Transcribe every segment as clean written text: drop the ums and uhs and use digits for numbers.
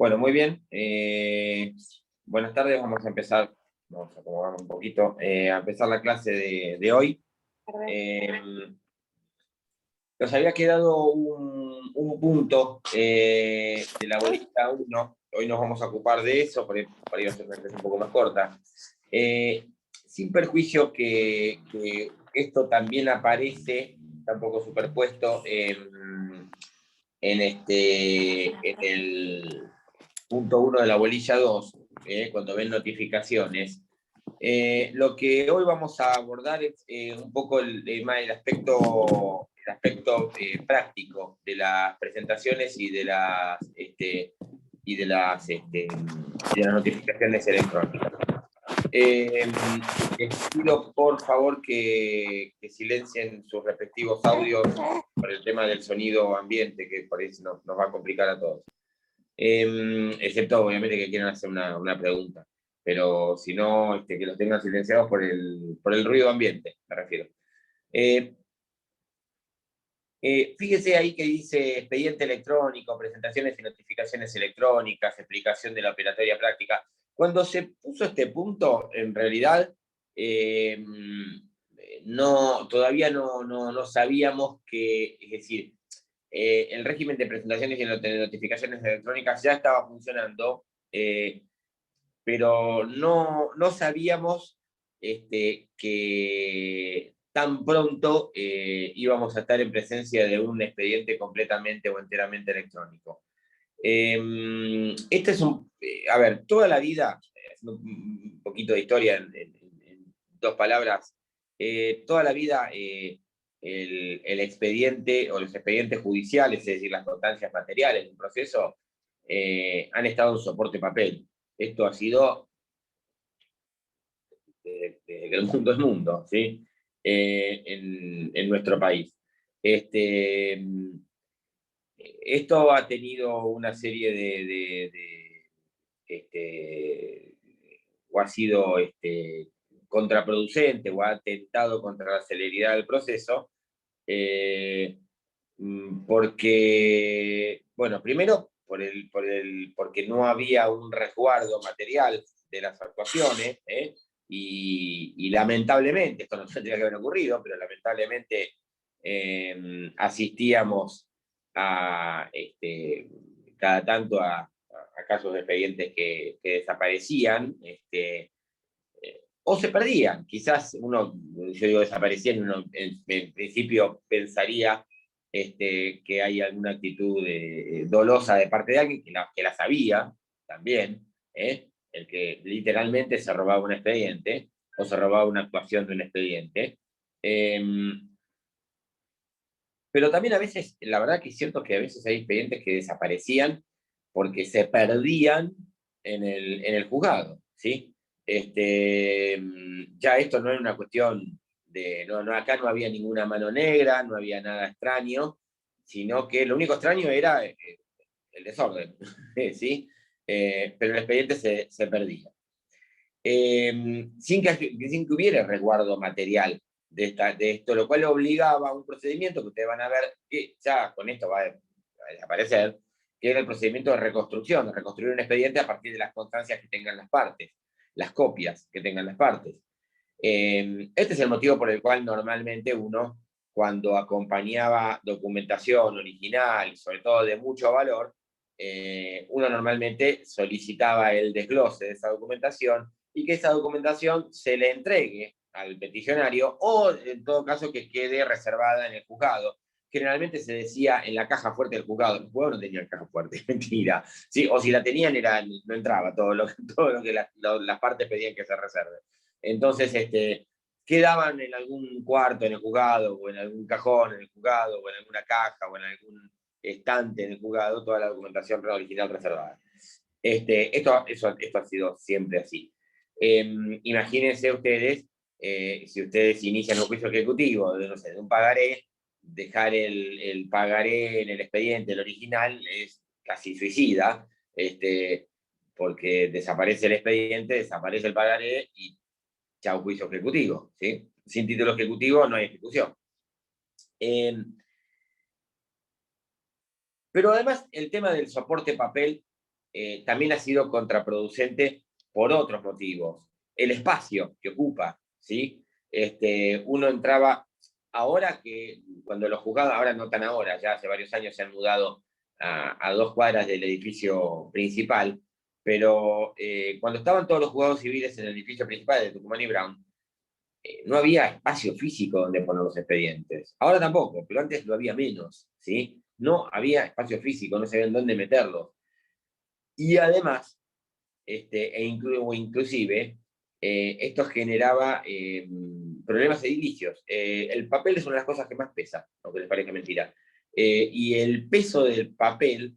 Bueno, muy bien. Buenas tardes, vamos a empezar, vamos a acomodar un poquito, a empezar la clase de hoy. Eh, Nos había quedado un punto de la bolita 1, hoy nos vamos a ocupar de eso, por ahí va a ser una clase un poco más corta. Sin perjuicio que esto también aparece, está un poco superpuesto en el punto 1 de la bolilla 2, cuando ven notificaciones. Lo que hoy vamos a abordar es un poco el aspecto práctico de las presentaciones y de las notificaciones electrónicas. Les pido por favor que silencien sus respectivos audios por el tema del sonido ambiente, que por ahí nos va a complicar a todos. Excepto obviamente que quieran hacer una pregunta, pero si no, que los tengan silenciados por el ruido ambiente, me refiero. Fíjese ahí que dice expediente electrónico, presentaciones y notificaciones electrónicas, explicación de la operatoria práctica. Cuando se puso este punto, en realidad, todavía no sabíamos que, es decir, el régimen de presentaciones y de notificaciones electrónicas ya estaba funcionando, pero no sabíamos que tan pronto íbamos a estar en presencia de un expediente completamente o enteramente electrónico. Este es a ver, toda la vida, haciendo un poquito de historia en dos palabras, toda la vida el expediente o los expedientes judiciales, es decir, las constancias materiales del proceso, han estado en soporte papel. Esto ha sido desde que el mundo es mundo, ¿sí? En nuestro país. Esto ha tenido una serie o ha sido contraproducente o ha atentado contra la celeridad del proceso, porque, bueno, primero porque no había un resguardo material de las actuaciones, y lamentablemente, esto no tendría que haber ocurrido, pero lamentablemente asistíamos cada tanto a casos de expedientes que desaparecían, o se perdían. Quizás yo digo desaparecían, uno en principio pensaría que hay alguna actitud dolosa de parte de alguien que la sabía también, el que literalmente se robaba un expediente o se robaba una actuación de un expediente. Pero también a veces, la verdad que es cierto que a veces hay expedientes que desaparecían porque se perdían en el juzgado, ¿sí? Ya esto no era una cuestión acá no había ninguna mano negra, no había nada extraño, sino que lo único extraño era el desorden, ¿sí? Pero el expediente se perdía. Sin que hubiera resguardo material de esto, lo cual obligaba a un procedimiento que ustedes van a ver que ya con esto va a desaparecer, que era el procedimiento de reconstrucción, de reconstruir un expediente a partir de las constancias que tengan las partes, las copias que tengan las partes. Este es el motivo por el cual normalmente uno, cuando acompañaba documentación original, sobre todo de mucho valor, uno normalmente solicitaba el desglose de esa documentación y que esa documentación se le entregue al peticionario o, en todo caso, que quede reservada en el juzgado. Generalmente se decía en la caja fuerte del juzgado. El juzgado no tenía caja fuerte, mentira. ¿Sí? O si la tenían, no entraba todo lo que las partes pedían que se reserve. Entonces, quedaban en algún cuarto en el juzgado, o en algún cajón en el juzgado, o en alguna caja, o en algún estante en el juzgado, toda la documentación original reservada. Esto ha sido siempre así. Imagínense ustedes, si ustedes inician un juicio ejecutivo de un pagaré, dejar el pagaré en el expediente, el original, es casi suicida, porque desaparece el expediente, desaparece el pagaré y chao juicio ejecutivo, ¿sí? Sin título ejecutivo no hay ejecución. Pero además el tema del soporte papel también ha sido contraproducente por otros motivos. El espacio que ocupa, ¿sí? Uno entraba, ahora que, cuando los juzgados, ahora no tan ahora, ya hace varios años se han mudado a 2 cuadras del edificio principal, pero cuando estaban todos los juzgados civiles en el edificio principal de Tucumán y Brown, no había espacio físico donde poner los expedientes. Ahora tampoco, pero antes lo había menos, ¿sí? No había espacio físico, no sabían dónde meterlos. Y además, inclusive, esto generaba problemas edilicios. El papel es una de las cosas que más pesa, aunque les parezca mentira. Y el peso del papel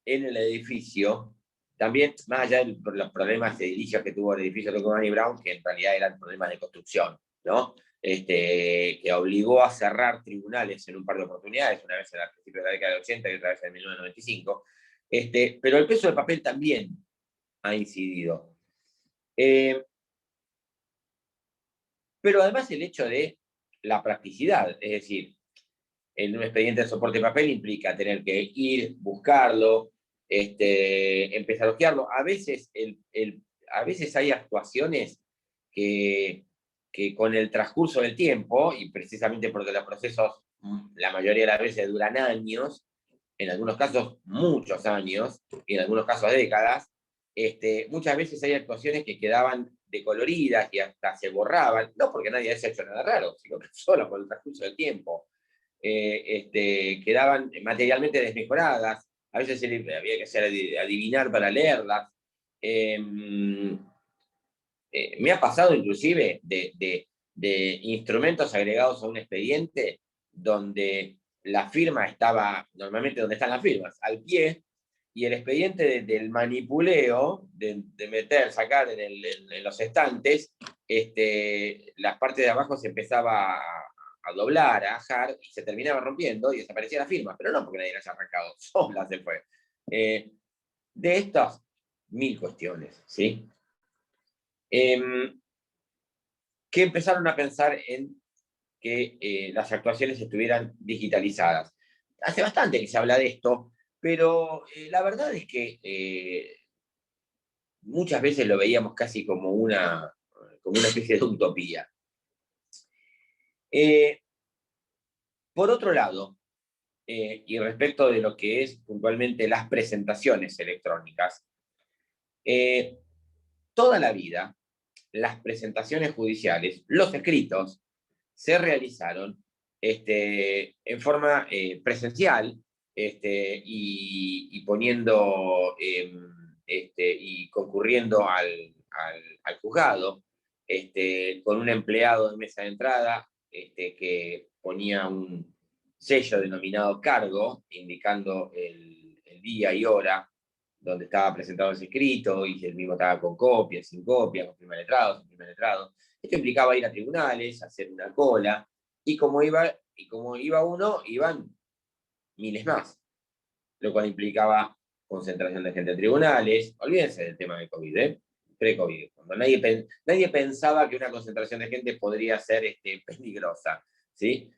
en el edificio, también, más allá de los problemas edilicios que tuvo el edificio de Tucumán y Brown, que en realidad eran problemas de construcción, ¿no? Que obligó a cerrar tribunales en un par de oportunidades, una vez en el principio de la década de 80 y otra vez en 1995. Pero el peso del papel también ha incidido. Pero además el hecho de la practicidad, es decir, en un expediente de soporte de papel implica tener que ir, buscarlo, empezar a hojearlo. A veces hay actuaciones que con el transcurso del tiempo, y precisamente porque los procesos la mayoría de las veces duran años, en algunos casos muchos años, y en algunos casos décadas, muchas veces hay actuaciones que quedaban decoloridas y hasta se borraban, no porque nadie haya hecho nada raro, sino que solo por el transcurso del tiempo. Quedaban materialmente desmejoradas, a veces había que hacer adivinar para leerlas. Me ha pasado inclusive de instrumentos agregados a un expediente donde la firma estaba, normalmente donde están las firmas, al pie, y el expediente del manipuleo, de meter, sacar en los estantes, las partes de abajo se empezaba a doblar, a ajar, y se terminaba rompiendo y desaparecía la firma, pero no porque nadie la haya arrancado, sola se fue. De estas, mil cuestiones, ¿sí? Que empezaron a pensar en que las actuaciones estuvieran digitalizadas. Hace bastante que se habla de esto, pero la verdad es que muchas veces lo veíamos casi como una especie de utopía. Por otro lado, y respecto de lo que es puntualmente las presentaciones electrónicas, toda la vida las presentaciones judiciales, los escritos, se realizaron en forma presencial y poniendo y concurriendo al juzgado con un empleado de mesa de entrada que ponía un sello denominado cargo, indicando el día y hora donde estaba presentado ese escrito, y el mismo estaba con copias, sin copias, con primer letrado, sin primer letrado. Esto implicaba ir a tribunales, hacer una cola, y como iba uno, iban miles más, lo cual implicaba concentración de gente en tribunales. Olvídense del tema de COVID, pre-COVID, cuando nadie pensaba que una concentración de gente podría ser peligrosa, ¿sí?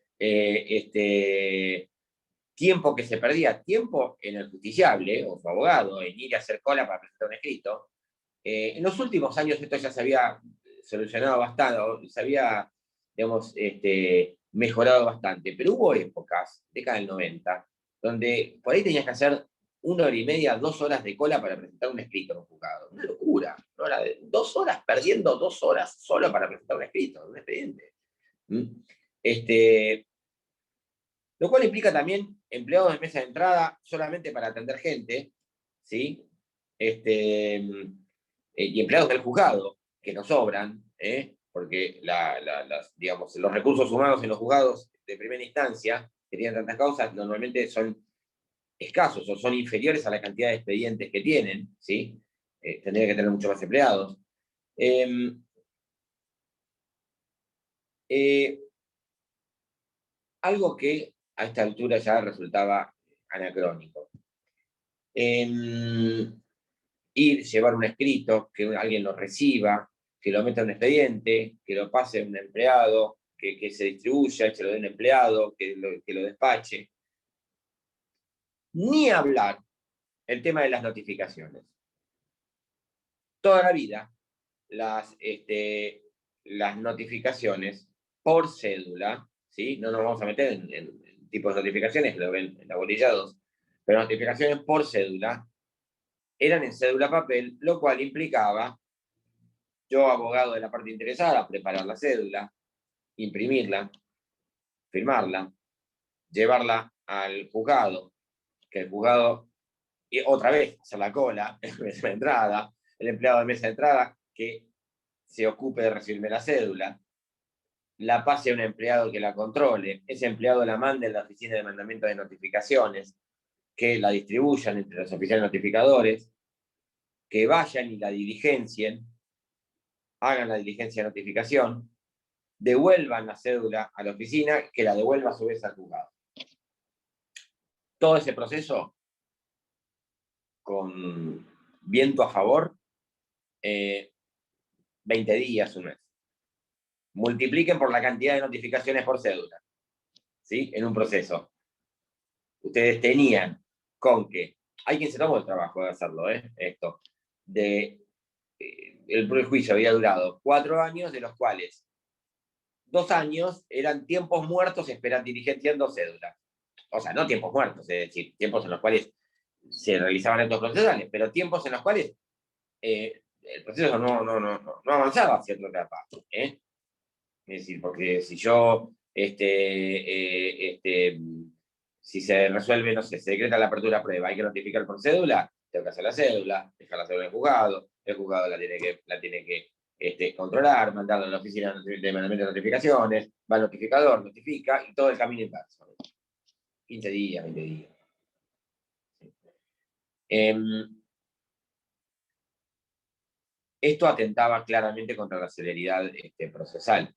Tiempo que se perdía, tiempo en el justiciable o su abogado, en ir a hacer cola para presentar un escrito. En los últimos años esto ya se había solucionado bastante, se había, digamos, mejorado bastante, pero hubo épocas, década del 90, donde por ahí tenías que hacer 1 hora y media, 2 horas de cola para presentar un escrito en un juzgado. Una locura. 2 horas, perdiendo 2 horas solo para presentar un escrito, un expediente. Lo cual implica también empleados de mesa de entrada solamente para atender gente, ¿sí? Y empleados del juzgado, que no sobran, porque digamos, los recursos humanos en los juzgados de primera instancia, que tienen tantas causas, normalmente son escasos o son inferiores a la cantidad de expedientes que tienen, ¿sí? Tendría que tener muchos más empleados. Eh, eh, Algo que a esta altura ya resultaba anacrónico. Ir, llevar un escrito, que alguien lo reciba, que lo meta en un expediente, que lo pase a un empleado, que se distribuya, que se lo dé a un empleado, que lo despache. Ni hablar el tema de las notificaciones. toda la vida las notificaciones por cédula, ¿sí? No nos vamos a meter en tipos de notificaciones, lo ven en la bolilla 2, pero notificaciones por cédula eran en cédula papel, lo cual implicaba, yo, abogado de la parte interesada, preparar la cédula, imprimirla, firmarla, llevarla al juzgado, que el juzgado, y otra vez, hacer la cola, en mesa de entrada, el empleado de mesa de entrada, que se ocupe de recibirme la cédula, la pase a un empleado que la controle, ese empleado la mande en la oficina de mandamiento de notificaciones, que la distribuyan entre los oficiales notificadores, que vayan y la diligencien, hagan la diligencia de notificación, devuelvan la cédula a la oficina, que la devuelva a su vez al juzgado. Todo ese proceso, con viento a favor, 20 días, un mes. Multipliquen por la cantidad de notificaciones por cédula, ¿sí? En un proceso. Ustedes tenían con que, hay quien se tomó el trabajo de hacerlo, esto, el juicio había durado 4 años, de los cuales 2 años eran tiempos muertos esperando diligenciando cédula. O sea, no tiempos muertos, es decir, tiempos en los cuales se realizaban actos procesales, pero tiempos en los cuales el proceso no avanzaba a cierta etapa. Es decir, porque si yo, si se resuelve, no sé, se decreta la apertura a prueba, hay que notificar por cédula, tengo que hacer la cédula, dejar la cédula en el juzgado la tiene que controlar, mandarla a la oficina de mandamiento de notificaciones, va al notificador, notifica, y todo el camino inverso. 15 días, 20 días. Esto atentaba claramente contra la celeridad procesal.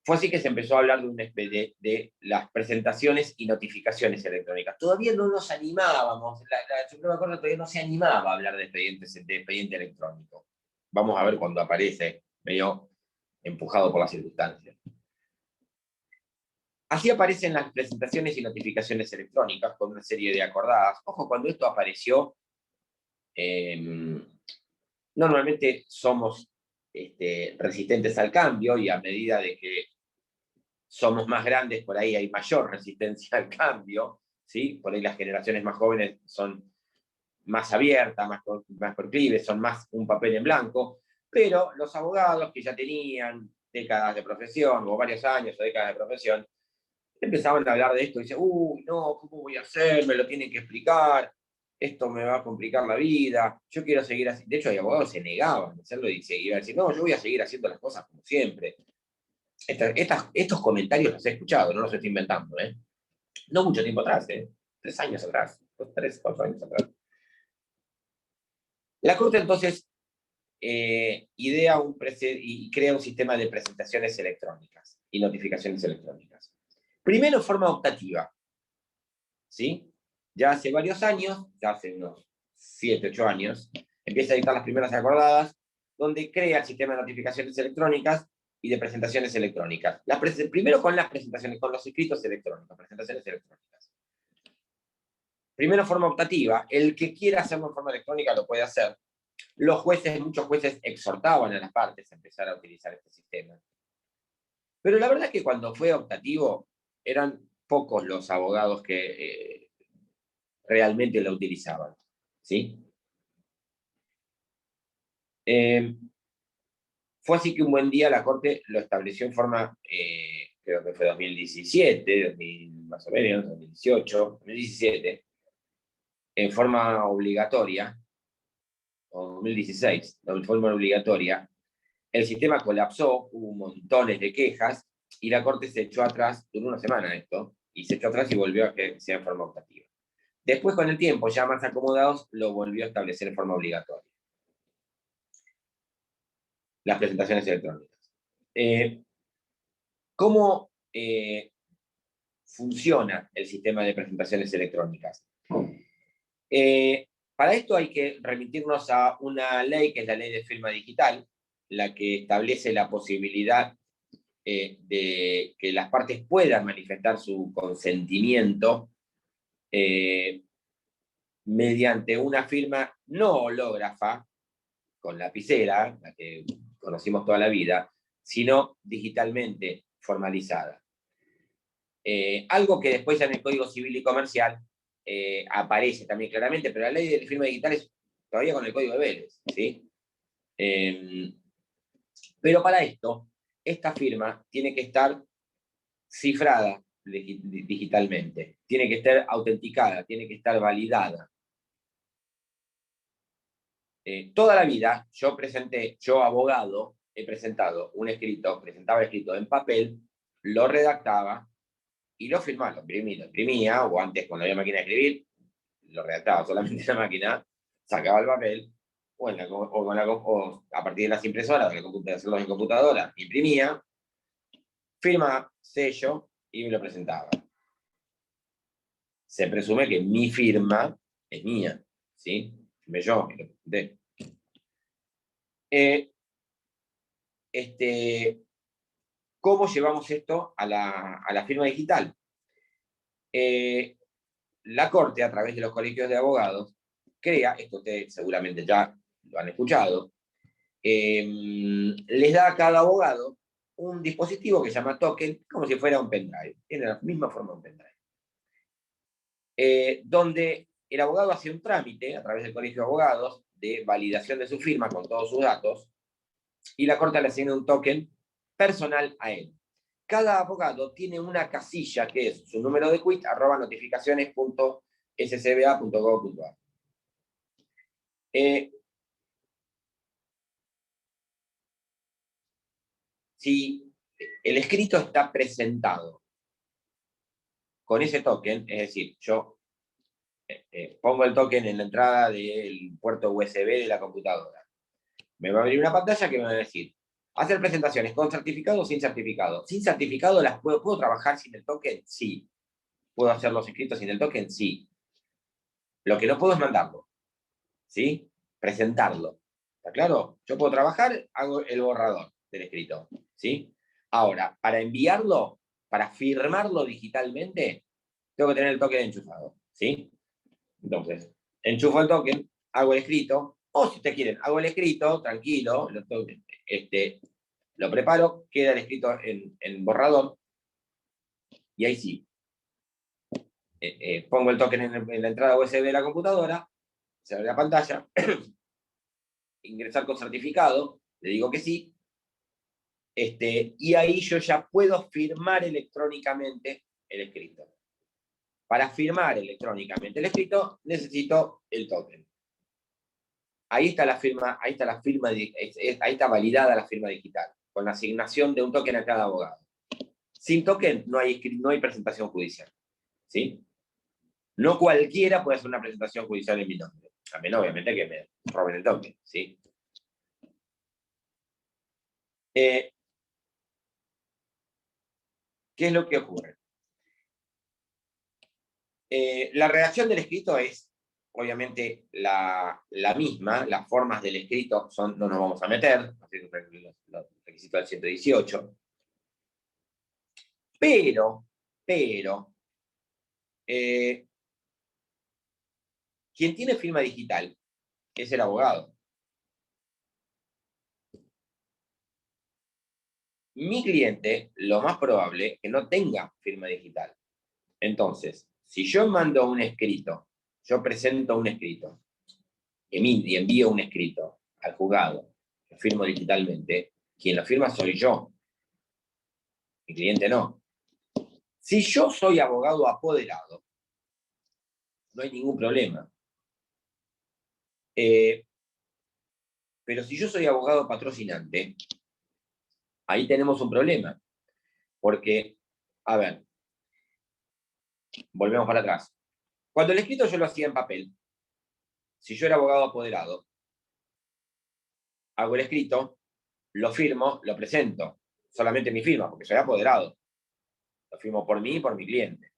Fue así que se empezó a hablar de las presentaciones y notificaciones electrónicas. Todavía no nos animábamos, la Suprema Corte todavía no se animaba a hablar de expediente electrónico. Vamos a ver cuando aparece, medio empujado por las circunstancias. Así aparecen las presentaciones y notificaciones electrónicas con una serie de acordadas. Ojo, cuando esto apareció, normalmente somos resistentes al cambio, y a medida de que somos más grandes, por ahí hay mayor resistencia al cambio, ¿sí? Por ahí las generaciones más jóvenes son más abiertas, más proclives, son más un papel en blanco, pero los abogados que ya tenían décadas de profesión, o varios años o décadas de profesión, empezaban a hablar de esto y dicen, uy, no, ¿cómo voy a hacer? Me lo tienen que explicar, esto me va a complicar la vida, yo quiero seguir así. De hecho, hay abogados que se negaban a hacerlo y iban a decir, no, yo voy a seguir haciendo las cosas como siempre. Estos comentarios los he escuchado, no los estoy inventando, no mucho tiempo atrás, 3 años atrás, 3, 4 años atrás. La Corte entonces idea y crea un sistema de presentaciones electrónicas y notificaciones electrónicas. Primero, forma optativa, ¿sí? Ya hace varios años, ya hace unos 7, 8 años, empieza a dictar las primeras acordadas, donde crea el sistema de notificaciones electrónicas y de presentaciones electrónicas. Primero con las presentaciones, con los escritos electrónicos, presentaciones electrónicas. Primero, forma optativa. El que quiera hacerlo en forma electrónica lo puede hacer. Muchos jueces exhortaban a las partes a empezar a utilizar este sistema. Pero la verdad es que cuando fue optativo, eran pocos los abogados que realmente lo utilizaban, ¿sí? Fue así que un buen día la Corte lo estableció en forma, creo que fue 2017, más o menos, 2018, 2017, en forma obligatoria, o 2016, en forma obligatoria. El sistema colapsó, hubo montones de quejas, y la Corte se echó atrás, duró una semana esto, y se echó atrás y volvió a que sea en forma optativa. Después, con el tiempo, ya más acomodados, lo volvió a establecer en forma obligatoria. Las presentaciones electrónicas. ¿Cómo funciona el sistema de presentaciones electrónicas? Para esto hay que remitirnos a una ley, que es la ley de firma digital, la que establece la posibilidad de que las partes puedan manifestar su consentimiento mediante una firma no hológrafa, con lapicera, la que conocimos toda la vida, sino digitalmente formalizada. Algo que después ya en el Código Civil y Comercial aparece también claramente, pero la ley de firma digital es todavía con el Código de Vélez, ¿sí? Pero para esto, esta firma tiene que estar cifrada digitalmente, tiene que estar autenticada, tiene que estar validada. Toda la vida yo abogado, he presentado un escrito, presentaba el escrito en papel, lo redactaba y lo firmaba, lo imprimía, o antes cuando había máquina de escribir, lo redactaba solamente en la máquina, sacaba el papel, o a partir de las impresoras, de hacerlo en computadora, imprimía, firma, sello y me lo presentaba. Se presume que mi firma es mía, ¿sí? Firmé yo, me lo presenté. ¿Cómo llevamos esto a la firma digital? La Corte, a través de los colegios de abogados, crea, esto ustedes seguramente ya lo han escuchado, les da a cada abogado un dispositivo que se llama token, como si fuera un pendrive, tiene la misma forma de un pendrive, donde el abogado hace un trámite a través del colegio de abogados de validación de su firma con todos sus datos, y la Corte le asigna un token personal a él. Cada abogado tiene una casilla que es su número de quit @notificaciones.scba.gov.ar. Si el escrito está presentado con ese token, es decir, yo pongo el token en la entrada del puerto USB de la computadora, me va a abrir una pantalla que me va a decir, hacer presentaciones con certificado o sin certificado. Sin certificado las ¿puedo trabajar sin el token? Sí. ¿Puedo hacer los escritos sin el token? Sí. Lo que no puedo es mandarlo, ¿sí? Presentarlo. ¿Está claro? Yo puedo trabajar, hago el borrador del escrito, ¿sí? Ahora, para enviarlo, para firmarlo digitalmente, tengo que tener el token enchufado, ¿sí? Entonces, enchufo el token, hago el escrito, o si ustedes quieren, hago el escrito, tranquilo, lo preparo, queda el escrito en borrador, y ahí sí, pongo el token en la entrada USB de la computadora, se abre la pantalla, ingresar con certificado, le digo que sí, y ahí yo ya puedo firmar electrónicamente el escrito. Para firmar electrónicamente el escrito necesito el token. Ahí está la firma, ahí está validada la firma digital, con la asignación de un token a cada abogado. Sin token no hay presentación judicial, ¿sí? No cualquiera puede hacer una presentación judicial en mi nombre, a menos obviamente que me roben el token, ¿sí? ¿Qué es lo que ocurre? La redacción del escrito es, obviamente, la misma, las formas del escrito no nos vamos a meter, los requisitos del 118, pero, quien tiene firma digital es el abogado. Mi cliente, lo más probable, que no tenga firma digital. Entonces, si yo mando un escrito, yo presento un escrito, y envío un escrito al juzgado, lo firmo digitalmente, quien lo firma soy yo, mi cliente no. Si yo soy abogado apoderado, no hay ningún problema. Pero si yo soy abogado patrocinante, ahí tenemos un problema. Porque, a ver, volvemos para atrás. Cuando el escrito yo lo hacía en papel, si yo era abogado apoderado, hago el escrito, lo firmo, lo presento. Solamente mi firma, porque soy apoderado. Lo firmo por mí y por mi cliente.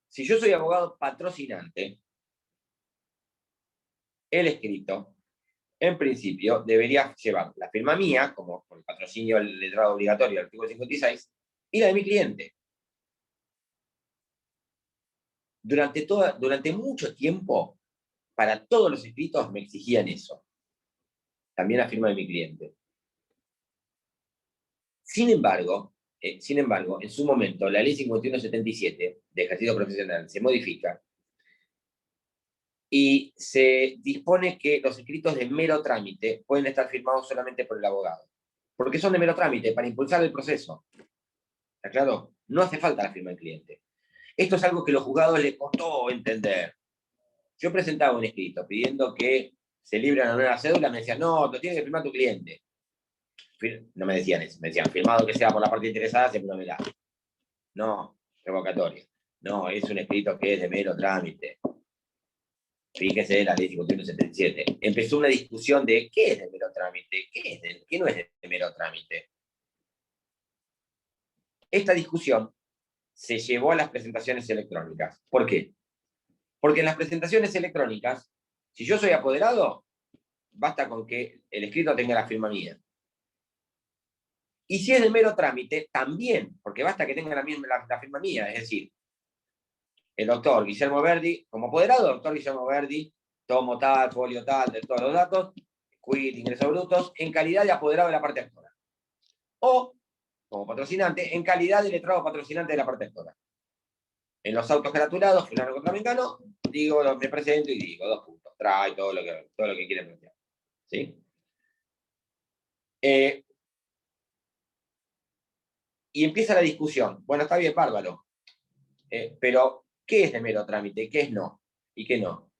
Si yo soy abogado patrocinante, el escrito, en principio, debería llevar la firma mía, como por el patrocinio del letrado obligatorio del artículo 56, y la de mi cliente. durante mucho tiempo, para todos los escritos me exigían eso. También la firma de mi cliente. Sin embargo, en su momento, la ley 5177 de ejercicio profesional se modifica y se dispone que los escritos de mero trámite pueden estar firmados solamente por el abogado. Porque son de mero trámite, para impulsar el proceso. ¿Está claro? No hace falta la firma del cliente. Esto es algo que a los juzgados les costó entender. Yo presentaba un escrito pidiendo que se libre una nueva cédula, me decían, no, lo tiene que firmar tu cliente. No me decían eso, me decían, firmado que sea por la parte interesada, se proveerá. No, revocatoria. No, es un escrito que es de mero trámite. Fíjese la ley 5177. Empezó una discusión de qué es de mero trámite, qué no es de mero trámite. Esta discusión se llevó a las presentaciones electrónicas. ¿Por qué? Porque en las presentaciones electrónicas, si yo soy apoderado, basta con que el escrito tenga la firma mía. Y si es de mero trámite, también, porque basta que tenga la firma mía, es decir, el doctor Guillermo Verdi, como apoderado, doctor Guillermo Verdi, tomo tal, folio tal, de todos los datos, quit, ingresos brutos, en calidad de apoderado de la parte actora. O, como patrocinante, en calidad de letrado patrocinante de la parte actora. En los autos gratulados, fulano contra mengano, digo, me presento y digo, 2 puntos, trae todo lo que quieren plantear. ¿Sí? Y empieza la discusión. Bueno, está bien, bárbaro. Pero, ¿qué es de mero trámite? ¿Qué es no? ¿Y qué no?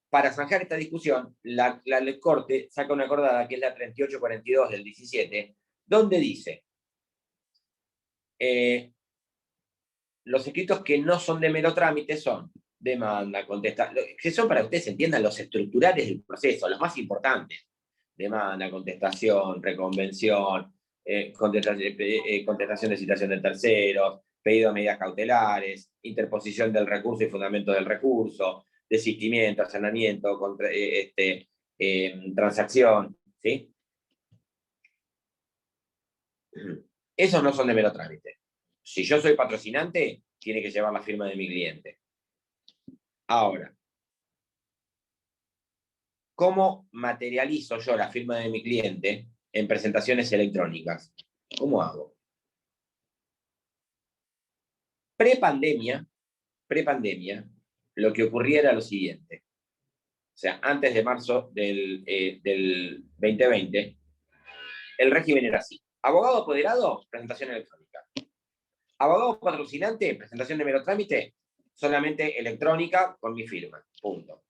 Para zanjar esta discusión, la Corte saca una acordada, que es la 3842 del 17, donde dice, los escritos que no son de mero trámite son demanda, contestación, que son, para que ustedes entiendan, los estructurales del proceso, los más importantes. Demanda, contestación, reconvención, contestación de citación de terceros, pedido de medidas cautelares, interposición del recurso y fundamento del recurso, desistimiento, allanamiento, transacción, ¿sí? Esos no son de mero trámite. Si yo soy patrocinante, tiene que llevar la firma de mi cliente. Ahora, ¿cómo materializo yo la firma de mi cliente en presentaciones electrónicas? ¿Cómo hago? Prepandemia, lo que ocurría era lo siguiente. O sea, antes de marzo del 2020, el régimen era así. Abogado apoderado, presentación electrónica. Abogado patrocinante, presentación de mero trámite, solamente electrónica con mi firma. Punto.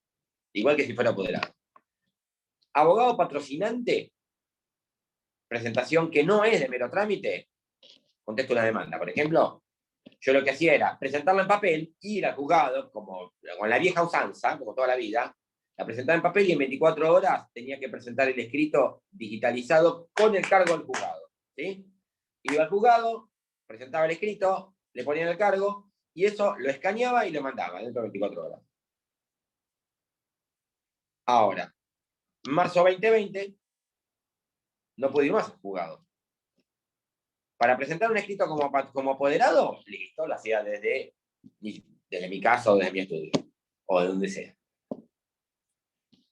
Igual que si fuera apoderado. Abogado patrocinante, presentación que no es de mero trámite, contesto una demanda. Por ejemplo, yo lo que hacía era presentarla en papel, ir al juzgado, como con la vieja usanza, como toda la vida, la presentaba en papel y en 24 horas tenía que presentar el escrito digitalizado con el cargo al juzgado. ¿Sí? Iba al juzgado, presentaba el escrito, le ponían el cargo y eso lo escaneaba y lo mandaba dentro de 24 horas. Ahora, marzo 2020, no pude ir más al juzgado. Para presentar un escrito como apoderado, listo, lo hacía desde mi casa o desde mi estudio, o de donde sea.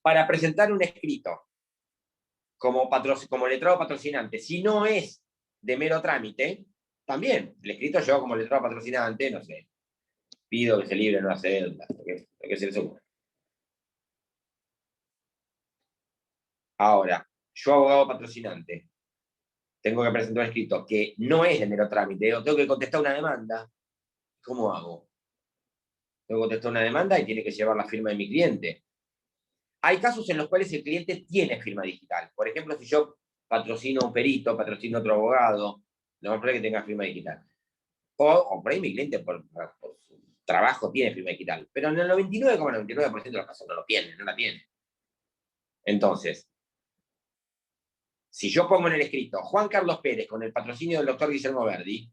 Para presentar un escrito como letrado patrocinante, si no es de mero trámite, también, el escrito yo como letrado patrocinante, no sé, pido que se libre una cédula, lo que se les ocurra. Ahora, yo abogado patrocinante, tengo que presentar un escrito que no es de mero trámite, o tengo que contestar una demanda, ¿cómo hago? Tengo que contestar una demanda y tiene que llevar la firma de mi cliente. Hay casos en los cuales el cliente tiene firma digital. Por ejemplo, si yo patrocino a un perito, patrocino a otro abogado, lo más probable es que tenga firma digital. O por ahí mi cliente, por su trabajo, tiene firma digital. Pero en el 99,99% de los casos no lo tiene, no la tiene. Entonces, si yo pongo en el escrito Juan Carlos Pérez con el patrocinio del doctor Guillermo Verdi,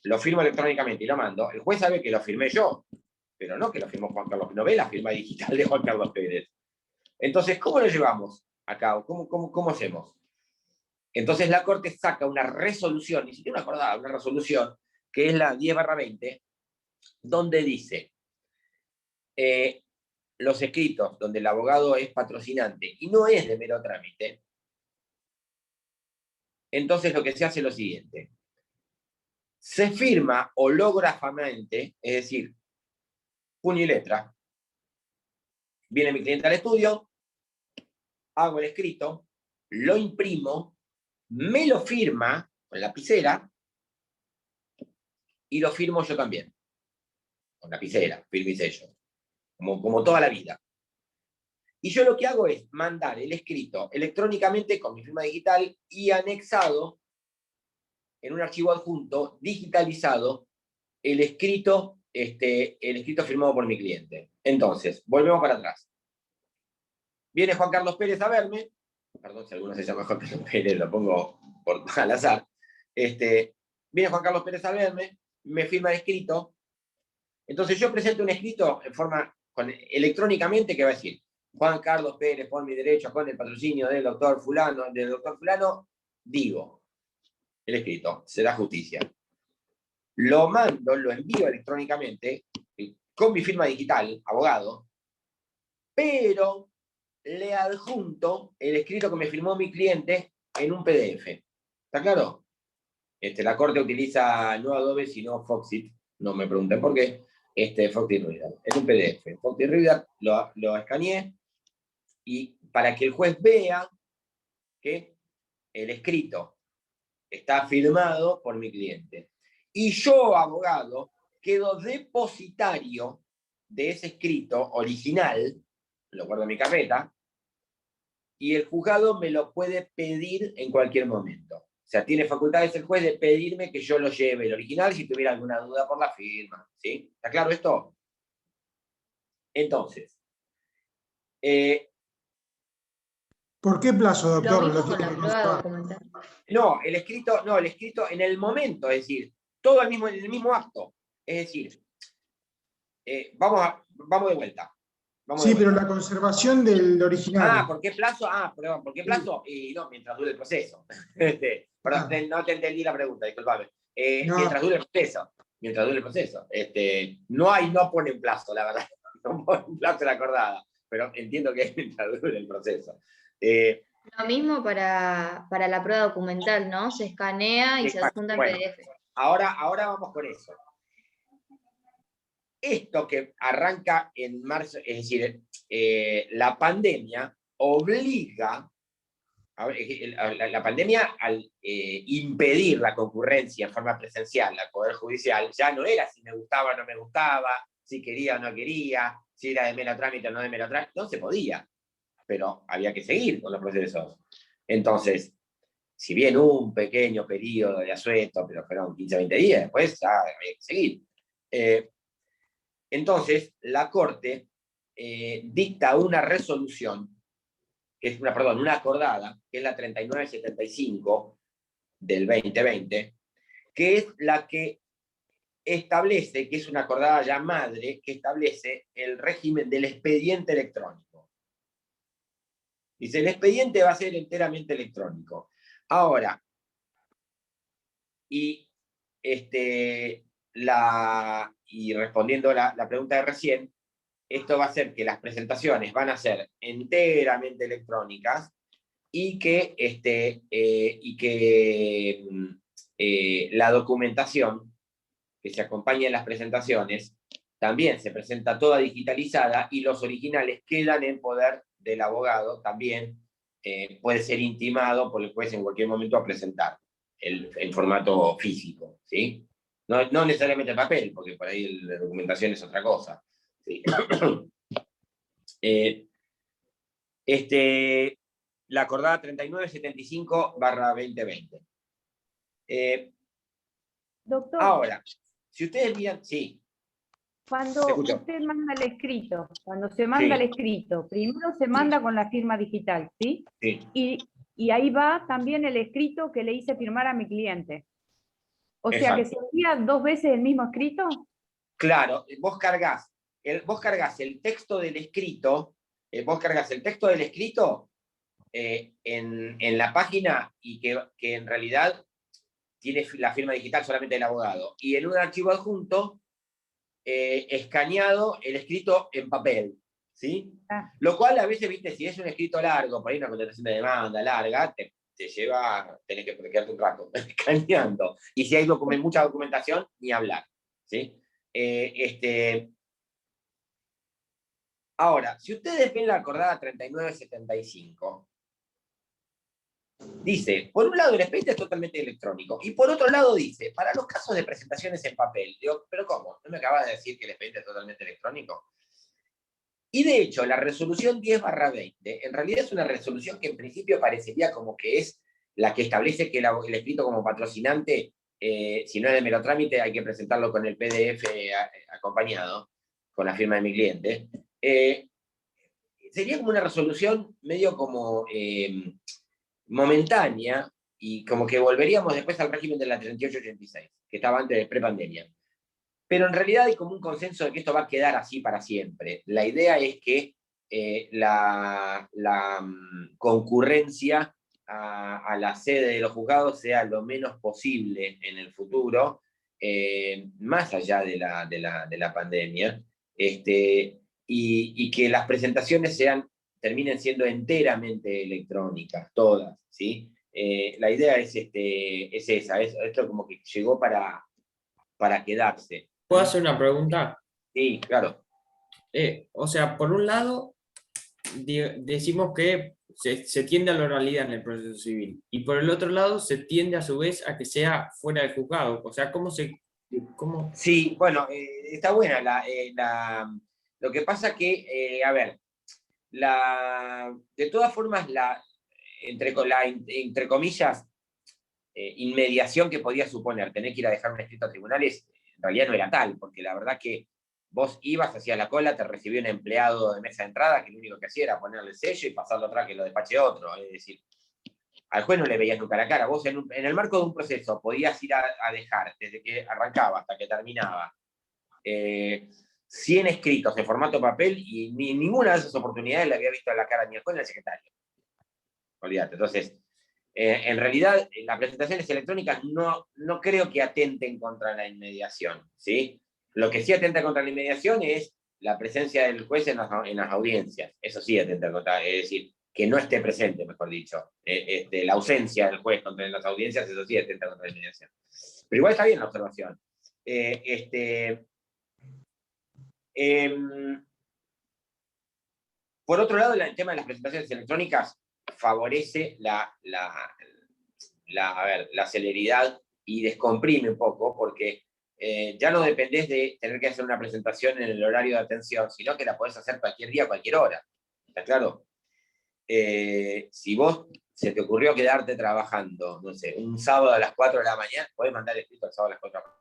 lo firmo electrónicamente y lo mando, el juez sabe que lo firmé yo, pero no que lo firmó Juan Carlos, no ve la firma digital de Juan Carlos Pérez. Entonces, ¿cómo lo llevamos a cabo? ¿Cómo hacemos? Entonces la Corte saca una resolución, ni siquiera una acordada, una resolución, que es la 10/20, donde dice los escritos donde el abogado es patrocinante y no es de mero trámite, entonces lo que se hace es lo siguiente. Se firma hológrafamente, es decir, puño y letra. Viene mi cliente al estudio, hago el escrito, lo imprimo, me lo firma con lapicera y lo firmo yo también. Con lapicera, firma y sello. Como toda la vida. Y yo lo que hago es mandar el escrito electrónicamente con mi firma digital y anexado en un archivo adjunto, digitalizado, el escrito firmado por mi cliente. Entonces, volvemos para atrás. Viene Juan Carlos Pérez a verme, perdón si alguno se llama Juan Carlos Pérez, lo pongo al azar. Viene Juan Carlos Pérez a verme, me firma el escrito. Entonces yo presento un escrito en forma electrónicamente que va a decir: Juan Carlos Pérez, por mi derecho, con el patrocinio del doctor fulano, digo, el escrito, se da justicia. Lo mando, lo envío electrónicamente, con mi firma digital, abogado, pero le adjunto el escrito que me firmó mi cliente en un PDF. ¿Está claro? La corte utiliza no Adobe, sino Foxit, no me pregunten por qué, Foxit Reader. Es un PDF. Foxit Reader lo escaneé, y para que el juez vea que el escrito está firmado por mi cliente. Y yo, abogado, quedo depositario de ese escrito original, lo guardo en mi carpeta, y el juzgado me lo puede pedir en cualquier momento. O sea, tiene facultades el juez de pedirme que yo lo lleve el original si tuviera alguna duda por la firma. ¿Sí? ¿Está claro esto? Entonces, ¿por qué plazo, doctor? Lo mismo con la prueba documental. No, el escrito en el momento, es decir, todo en el mismo acto. Es decir, vamos de vuelta. Sí, pero la conservación del original. ¿Por qué plazo? Perdón, ¿por qué plazo? Y no, mientras dure el proceso. Perdón, no te entendí la pregunta, disculpame. No. Mientras dure el proceso. Mientras dure el proceso. No pone un plazo, la verdad. No pone un plazo en la acordada. Pero entiendo que es mientras dure el proceso. Lo mismo para la prueba documental, ¿no? Se escanea y se adjunta en PDF. Ahora vamos con eso. Esto que arranca en marzo, es decir, la pandemia obliga, la pandemia al impedir la concurrencia en forma presencial al Poder Judicial, ya no era si me gustaba o no me gustaba, si quería o no quería, si era de mero trámite o no de mero trámite, no se podía, pero había que seguir con los procesos. Entonces, si bien un pequeño periodo de asueto, pero fueron 15 20 días, después ya había que seguir. Entonces, la Corte dicta una resolución, que es una acordada, que es la 3975 del 2020, que es la que establece, que es una acordada ya madre, que establece el régimen del expediente electrónico. Dice, el expediente va a ser enteramente electrónico. Ahora, y respondiendo a la pregunta de recién, esto va a hacer que las presentaciones van a ser enteramente electrónicas y que la documentación que se acompaña en las presentaciones también se presenta toda digitalizada y los originales quedan en poder del abogado también. Puede ser intimado por el juez en cualquier momento a presentar el formato físico, ¿sí? No necesariamente papel, porque por ahí la documentación es otra cosa. ¿Sí? La acordada 3975/2020. Doctor, Ahora, si ustedes miran, sí. cuando usted manda el escrito, primero se manda con la firma digital, ¿sí? Sí. Y ahí va también el escrito que le hice firmar a mi cliente. O sea, que se envía 2 veces el mismo escrito. Claro, vos cargas el texto del escrito, en la página y que en realidad tiene la firma digital solamente del abogado. Y en un archivo adjunto escaneado el escrito en papel, ¿sí? Lo cual a veces, viste, si es un escrito largo, por ahí una contestación de demanda larga, te lleva, tenés que quedarte un rato escaneando. Y si hay mucha documentación, ni hablar, ¿sí? Ahora, si ustedes ven la acordada 3975, dice, por un lado el expediente es totalmente electrónico, y por otro lado dice, para los casos de presentaciones en papel, digo, ¿pero cómo? ¿No me acabas de decir que el expediente es totalmente electrónico? Y de hecho, la resolución 10/20, en realidad es una resolución que en principio parecería como que es la que establece que el escrito como patrocinante, si no es de mero trámite, hay que presentarlo con el PDF acompañado, con la firma de mi cliente. Sería como una resolución medio como momentánea, y como que volveríamos después al régimen de la 3886, que estaba antes de prepandemia. Pero en realidad hay como un consenso de que esto va a quedar así para siempre. La idea es que la concurrencia a la sede de los juzgados sea lo menos posible en el futuro, más allá de la pandemia, y que las presentaciones terminen siendo enteramente electrónicas, todas, ¿sí? La idea es esa, esto como que llegó para quedarse. ¿Puedo hacer una pregunta? Sí, claro. O sea, por un lado, decimos que se tiende a la oralidad en el proceso civil, y por el otro lado se tiende a su vez a que sea fuera del juzgado. O sea, ¿cómo? Sí, bueno, está buena lo que pasa que, a ver, de todas formas, entre comillas, inmediación que podía suponer tener que ir a dejar un escrito a tribunales, en realidad no era tal, porque la verdad que vos ibas, hacías la cola, te recibía un empleado de mesa de entrada que lo único que hacía era ponerle el sello y pasarlo atrás que lo despache otro. Es decir, al juez no le veías nunca la cara. Vos en el marco de un proceso podías ir a dejar, desde que arrancaba hasta que terminaba, 100 escritos en formato papel, y ninguna de esas oportunidades le había visto la cara ni al juez ni al secretario. Olvídate. Entonces, en realidad, las presentaciones electrónicas no creo que atenten contra la inmediación, ¿sí? Lo que sí atenta contra la inmediación es la presencia del juez en las audiencias. Eso sí atenta contra, es decir, que no esté presente, mejor dicho. La ausencia del juez contra las audiencias, eso sí atenta contra la inmediación. Pero igual está bien la observación. Por otro lado, el tema de las presentaciones electrónicas favorece la celeridad y descomprime un poco, porque ya no dependés de tener que hacer una presentación en el horario de atención, sino que la podés hacer cualquier día, cualquier hora. ¿Está claro? Si vos se te ocurrió quedarte trabajando, no sé, un sábado a las 4 de la mañana, podés mandar escrito el sábado a las 4 de la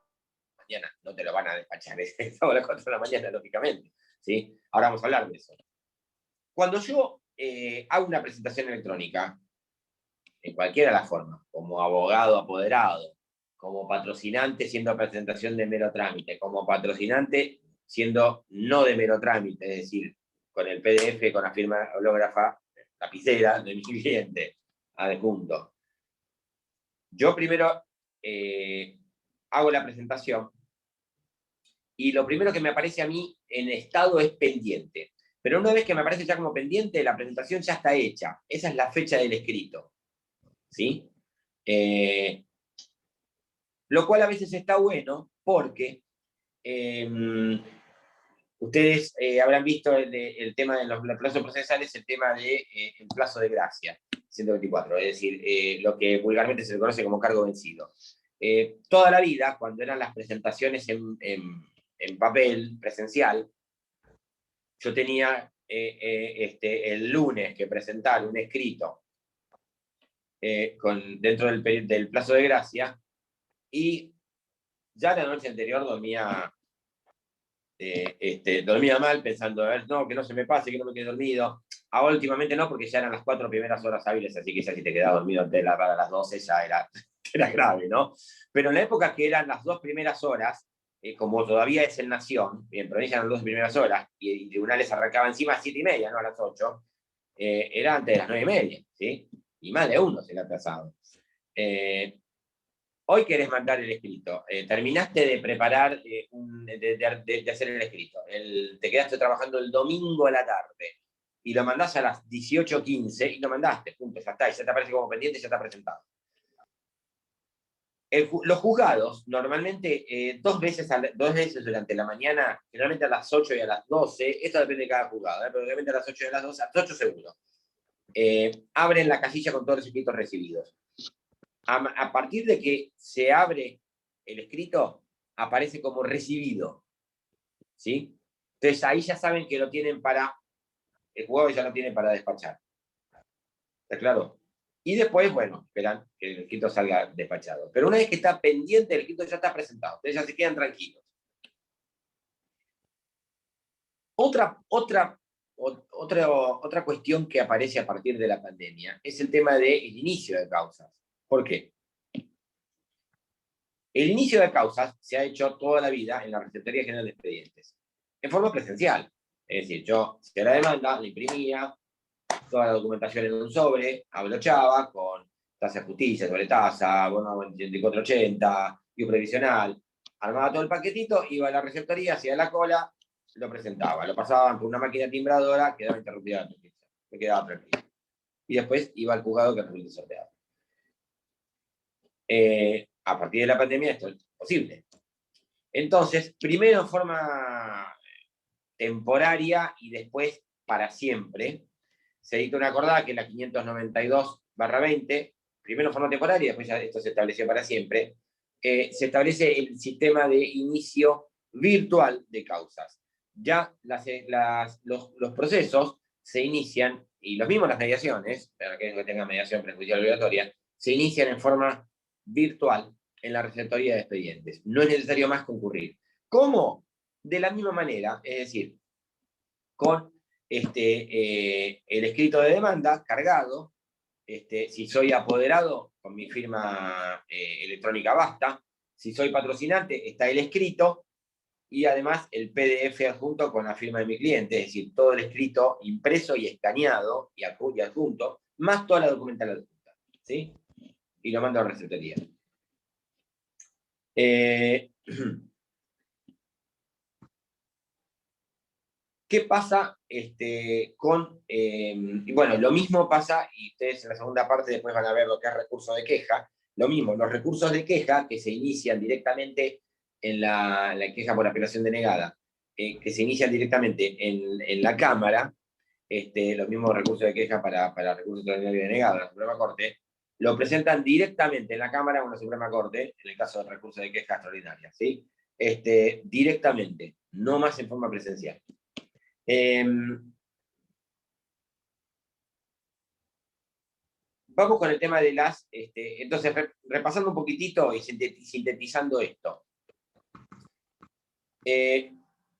mañana, no te lo van a despachar el sábado a las 4 de la mañana, lógicamente, ¿sí? Ahora vamos a hablar de eso. Cuando yo hago una presentación electrónica, en cualquiera de las formas, como abogado apoderado, como patrocinante siendo presentación de mero trámite, como patrocinante siendo no de mero trámite, es decir, con el PDF, con la firma hológrafa, lapicera de mi cliente, adjunto. Yo primero hago la presentación, y lo primero que me aparece a mí en estado es pendiente. Pero una vez que me aparece ya como pendiente, la presentación ya está hecha. Esa es la fecha del escrito, ¿sí? Lo cual a veces está bueno porque ustedes habrán visto el tema de los plazos procesales, el tema del plazo de gracia, 124, es decir, lo que vulgarmente se conoce como cargo vencido. Toda la vida, cuando eran las presentaciones en papel presencial, yo tenía el lunes que presentar un escrito dentro del plazo de gracia, y ya la noche anterior dormía mal, pensando, a ver, no, que no se me pase, que no me quede dormido. Ahora últimamente no, porque ya eran las 4 primeras horas hábiles, así que ya si te quedabas dormido antes de las 12 ya era grave, ¿no? Pero en la época que eran las 2 primeras horas, como todavía es en Nación, en provincia eran las 2 primeras horas, y tribunales arrancaban encima a 7:30, no a las 8, era antes de las 9:30, ¿sí? Y más de uno se le ha atrasado. hoy querés mandar el escrito, terminaste de preparar, de hacer el escrito, te quedaste trabajando el domingo a la tarde, y lo mandás a las 18:15, y lo mandaste, punto, ya está, y ya te aparece como pendiente y ya está presentado. Los juzgados, normalmente, dos veces durante la mañana, generalmente a las 8 y a las 12, esto depende de cada juzgado, pero obviamente a las 8 y a las 12, a las 8 seguro, abren la casilla con todos los escritos recibidos. A partir de que se abre el escrito, aparece como recibido, ¿sí? Entonces ahí ya saben que lo tienen el juzgado ya lo tiene para despachar. ¿Está claro? Y después, bueno, esperan que el escrito salga despachado. Pero una vez que está pendiente, el escrito ya está presentado. Entonces ya se quedan tranquilos. Otra cuestión que aparece a partir de la pandemia es el tema del inicio de causas. ¿Por qué? El inicio de causas se ha hecho toda la vida en la Receptoría General de Expedientes, en forma presencial. Es decir, yo hacía la demanda, la imprimía, toda la documentación en un sobre, abrochaba con tasa de justicia, sobretasa, bono 8480, y previsional, armaba todo el paquetito, iba a la receptoría, hacía la cola, lo presentaba, lo pasaban por una máquina timbradora, quedaba interrumpida la justicia, me quedaba tranquilo. Y después iba al juzgado que resulte sorteado. A partir de la pandemia esto es posible. Entonces, primero en forma temporaria y después para siempre, se edita una acordada que es la 592/20, primero en forma temporaria y después ya esto se estableció para siempre, se establece el sistema de inicio virtual de causas. Ya los procesos se inician, y los mismos las mediaciones, para aquellos que tengan mediación prejudicial obligatoria, se inician en forma virtual en la receptoría de expedientes. No es necesario más concurrir. ¿Cómo? De la misma manera, es decir, con el escrito de demanda cargado, si soy apoderado, con mi firma electrónica basta, si soy patrocinante, está el escrito, y además el PDF adjunto con la firma de mi cliente, es decir, todo el escrito impreso y escaneado y adjunto, más toda la documental adjunta, ¿sí? Y lo mando a la receptoría. ¿Qué pasa con... y bueno, lo mismo pasa, y ustedes en la segunda parte después van a ver lo que es recurso de queja, lo mismo, los recursos de queja que se inician directamente en la queja por apelación denegada, que se inician directamente en la Cámara, los mismos recursos de queja para recursos extraordinarios denegados en la Suprema Corte, lo presentan directamente en la Cámara o en la Suprema Corte, en el caso del recurso de queja extraordinaria, ¿sí? Directamente, no más en forma presencial. Vamos con el tema de las... entonces, repasando un poquitito y sintetizando esto.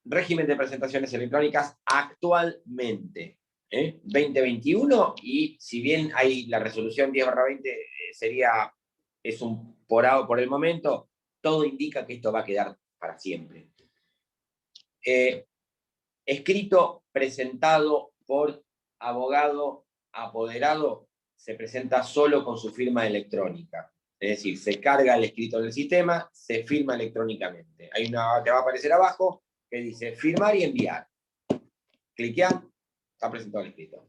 Régimen de presentaciones electrónicas actualmente, 2021, y si bien hay la resolución 10/20, es un por el momento, todo indica que esto va a quedar para siempre. Escrito presentado por abogado apoderado se presenta solo con su firma electrónica. Es decir, se carga el escrito en el sistema, se firma electrónicamente. Te va a aparecer abajo que dice firmar y enviar. Cliquean, está presentado el escrito.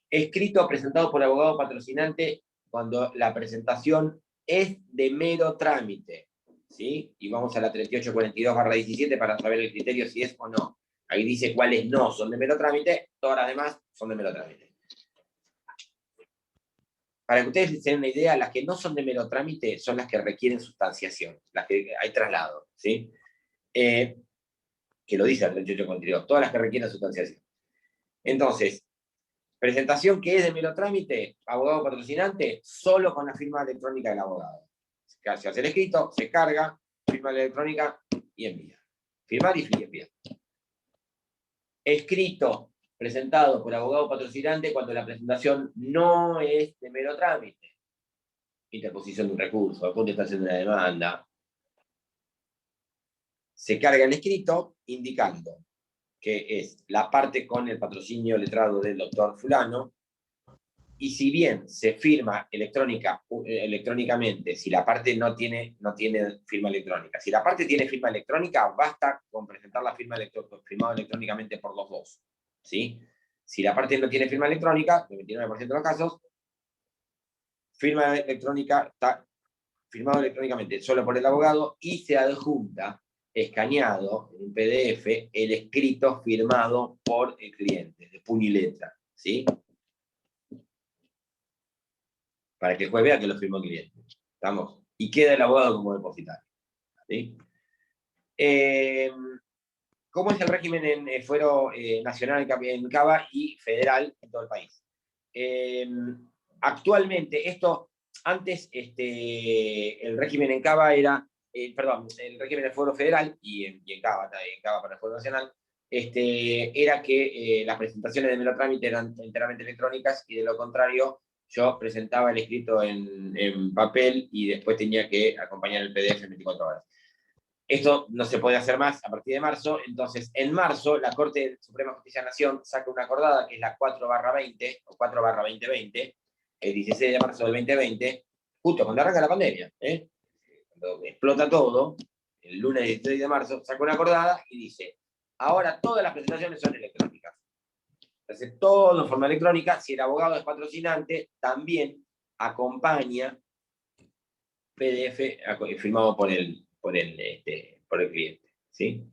Escrito presentado por abogado patrocinante cuando la presentación es de mero trámite, ¿sí? Y vamos a la 3842/17 para saber el criterio si es o no. Ahí dice cuáles no son de mero trámite, todas las demás son de mero trámite. Para que ustedes se den una idea, las que no son de mero trámite son las que requieren sustanciación, las que hay traslado, ¿sí? Que lo dice el 3842, todas las que requieren sustanciación. Entonces, presentación que es de mero trámite, abogado patrocinante, solo con la firma electrónica del abogado. Se hace el escrito, se carga, firma electrónica y envía. Firmar y enviar. Escrito presentado por abogado patrocinante cuando la presentación no es de mero trámite. Interposición de un recurso, contestación de una demanda. Se carga el escrito indicando que es la parte con el patrocinio letrado del doctor fulano y si bien se firma electrónicamente, si la parte no tiene firma electrónica, si la parte tiene firma electrónica, basta con presentar la firma firmado electrónicamente por los dos, ¿sí? Si la parte no tiene firma electrónica, en el 29% de los casos, firma electrónica está firmado electrónicamente solo por el abogado y se adjunta escaneado en un PDF el escrito firmado por el cliente, de puño y letra, ¿sí? Para que el juez vea que lo firmó el cliente. ¿Estamos? Y queda el abogado como depositario, ¿sí? ¿Cómo es el régimen en fuero nacional en Cava y federal en todo el país? Actualmente, antes el régimen en Cava era, el régimen del fuero federal y en Cava para el fuero nacional, era que las presentaciones de mero trámite eran enteramente electrónicas y de lo contrario, yo presentaba el escrito en papel y después tenía que acompañar el PDF en 24 horas. Esto no se puede hacer más a partir de marzo, entonces en marzo la Corte Suprema de Justicia de la Nación saca una acordada que es la 4/20 o 4/2020, el 16 de marzo del 2020, justo cuando arranca la pandemia, cuando explota todo, el lunes 16 de marzo, saca una acordada y dice, ahora todas las presentaciones son electrónicas. Entonces todo en forma electrónica, si el abogado es patrocinante, también acompaña PDF firmado por el cliente, ¿sí?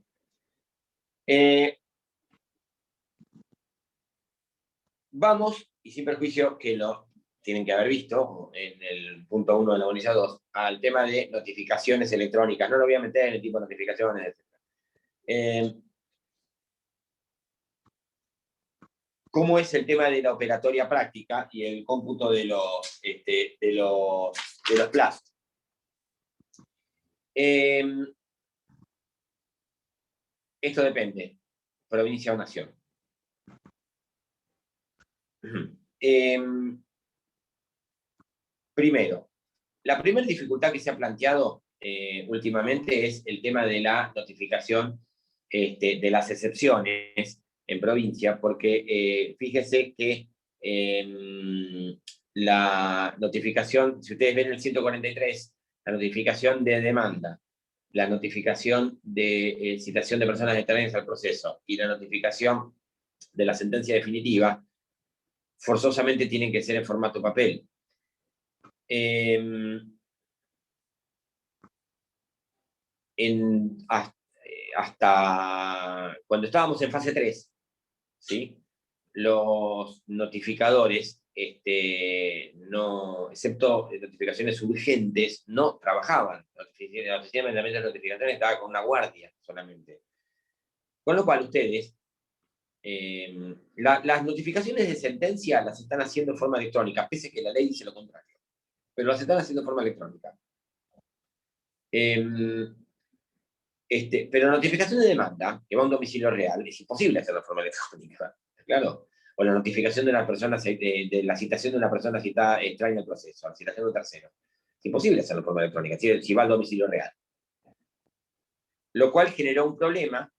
Vamos, y sin perjuicio que lo tienen que haber visto en el punto 1 de la bonilla 2, al tema de notificaciones electrónicas. No lo voy a meter en el tipo de notificaciones, etc. ¿Cómo es el tema de la operatoria práctica y el cómputo de los plazos? Esto depende, provincia o nación. Primero, la primera dificultad que se ha planteado últimamente es el tema de la notificación de las excepciones en provincia, porque fíjese que la notificación, si ustedes ven el 143, la notificación de demanda, la notificación de citación de personas extrañas al proceso y la notificación de la sentencia definitiva, forzosamente tienen que ser en formato papel. Hasta cuando estábamos en fase 3, ¿sí? Los notificadores, excepto notificaciones urgentes, no trabajaban. La oficina de notificaciones estaba con una guardia solamente. Con lo cual ustedes, las notificaciones de sentencia las están haciendo en forma electrónica, pese a que la ley dice lo contrario. Pero las están haciendo en forma electrónica. Pero notificación de demanda, que va a un domicilio real, es imposible hacerlo de forma electrónica, claro. O la notificación de una persona, de la citación de una persona citada extraña al proceso, la citación de un tercero. Es imposible hacerlo de forma electrónica, si va al domicilio real. Lo cual generó un problema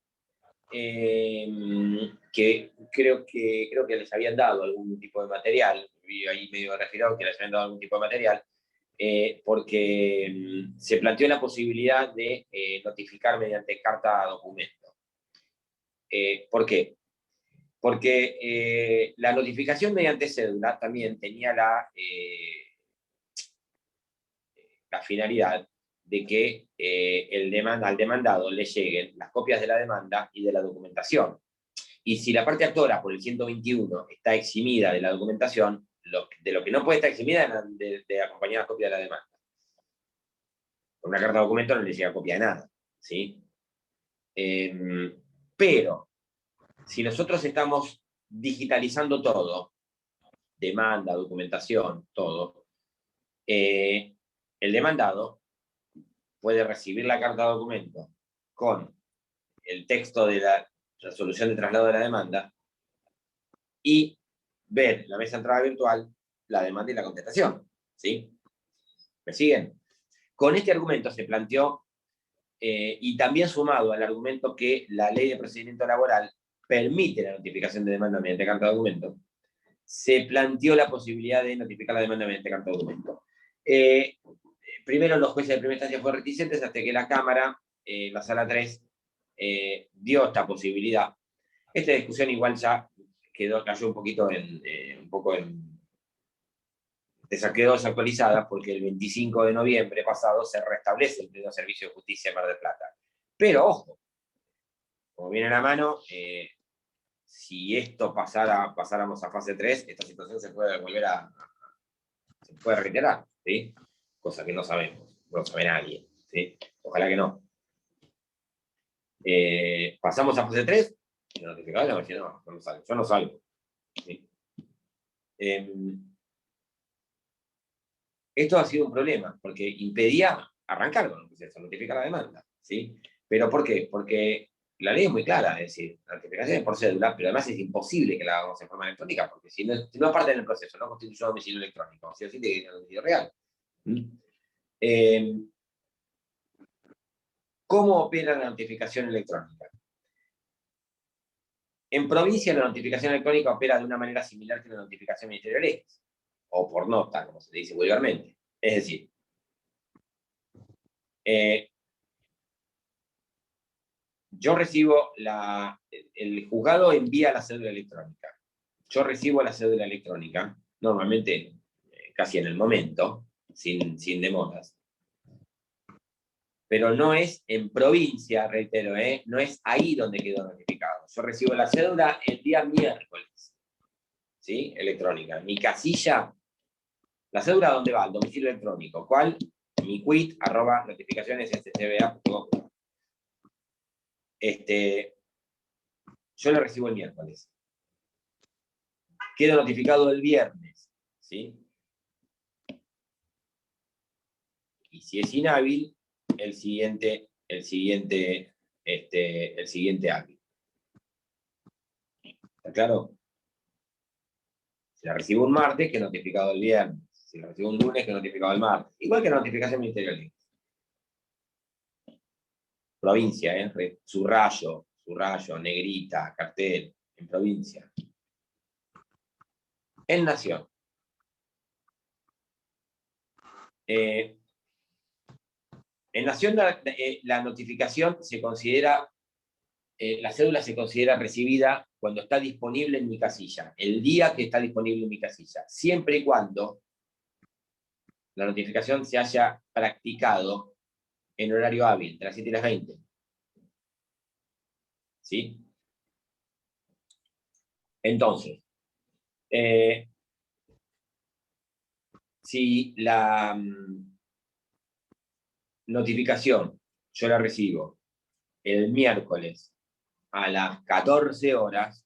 que creo que les habían dado algún tipo de material, vi ahí medio referido que les habían dado algún tipo de material, porque se planteó la posibilidad de notificar mediante carta documento. ¿Por qué? Porque la notificación mediante cédula también tenía la finalidad de que al demandado le lleguen las copias de la demanda y de la documentación. Y si la parte actora por el 121 está eximida de la documentación, de lo que no puede estar eximida es de acompañar las copias de la demanda. Con una carta de documento no le llega copia de nada, ¿sí? Pero, si nosotros estamos digitalizando todo, demanda, documentación, todo, el demandado puede recibir la carta de documento con el texto de la resolución de traslado de la demanda y ver en la mesa de entrada virtual la demanda y la contestación, ¿sí? ¿Me siguen? Con este argumento se planteó, y también sumado al argumento que la ley de procedimiento laboral permite la notificación de demanda mediante carta de documento, se planteó la posibilidad de notificar la demanda mediante carta de documento. Primero los jueces de primera instancia fueron reticentes hasta que la Cámara, la Sala 3, dio esta posibilidad. Esta discusión igual ya cayó un poquito quedó desactualizada porque el 25 de noviembre pasado se restablece el Pleno Servicio de Justicia en Mar del Plata. Pero ojo, como viene a la mano, si esto pasáramos a fase 3, esta situación se puede reiterar, ¿sí? Cosa que no sabemos, no sabe nadie, ¿sí? Ojalá que no. Pasamos a fase 3, y notificado, no, yo no salgo. ¿Sí? Esto ha sido un problema, porque impedía arrancar con el proceso, notificar la demanda, ¿sí? ¿Pero por qué? Porque la ley es muy clara, es decir, la notificación es por cédula, pero además es imposible que la hagamos en forma electrónica, porque si no parte del proceso, no constituye un domicilio electrónico, si tiene que ir a un domicilio real. ¿Cómo opera la notificación electrónica? En provincia la notificación electrónica opera de una manera similar que la notificación ministerial X, o por nota, como se dice vulgarmente. Es decir, yo recibo el juzgado envía la cédula electrónica. Yo recibo la cédula electrónica, normalmente casi en el momento, sin demoras. Pero no es en provincia, reitero, no es ahí donde quedó notificado. Yo recibo la cédula el día miércoles, ¿sí? Electrónica. Mi casilla, la cédula ¿dónde va? Al domicilio electrónico. ¿Cuál? Mi quit, @notificaciones.scba.gov. Yo la recibo el miércoles. Queda notificado el viernes, ¿sí? Y si es inhábil, el siguiente hábil. ¿Está claro? Si la recibo un martes, queda notificado el viernes. Si la recibo un lunes, queda notificado el martes. Igual que la notificación ministerial. Provincia, subrayo, negrita, cartel, en provincia. En nación. En nación la notificación se considera, la cédula se considera recibida cuando está disponible en mi casilla, el día que está disponible en mi casilla, siempre y cuando la notificación se haya practicado en horario hábil, entre las 7 y las 20. ¿Sí? Entonces, si la notificación yo la recibo el miércoles a las 14 horas,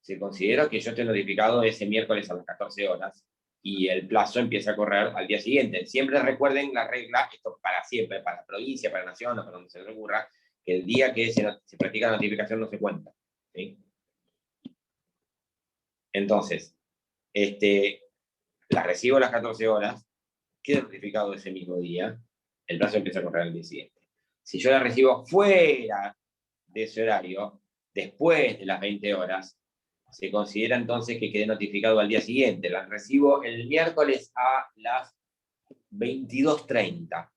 se considera que yo esté notificado ese miércoles a las 14 horas y el plazo empieza a correr al día siguiente. Siempre recuerden la regla, esto para siempre, para la provincia, para la nación, o para donde se les ocurra, que el día que se practica la notificación no se cuenta. ¿Sí? Entonces, la recibo a las 14 horas, queda notificado ese mismo día, el plazo empieza a correr al día siguiente. Si yo la recibo fuera de ese horario, después de las 20 horas, se considera entonces que quedé notificado al día siguiente. La recibo el miércoles a las 22:30.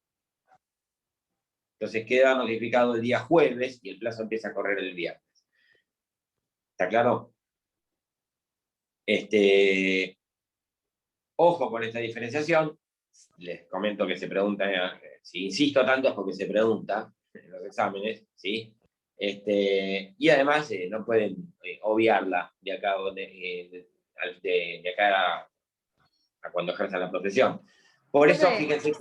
Entonces queda notificado el día jueves y el plazo empieza a correr el viernes. ¿Está claro? Ojo con esta diferenciación. Les comento que se pregunta, si insisto tanto es porque se pregunta en los exámenes, ¿sí? Y además no pueden obviarla de acá, de acá a cuando ejerzan la profesión. Por eso, fíjense que,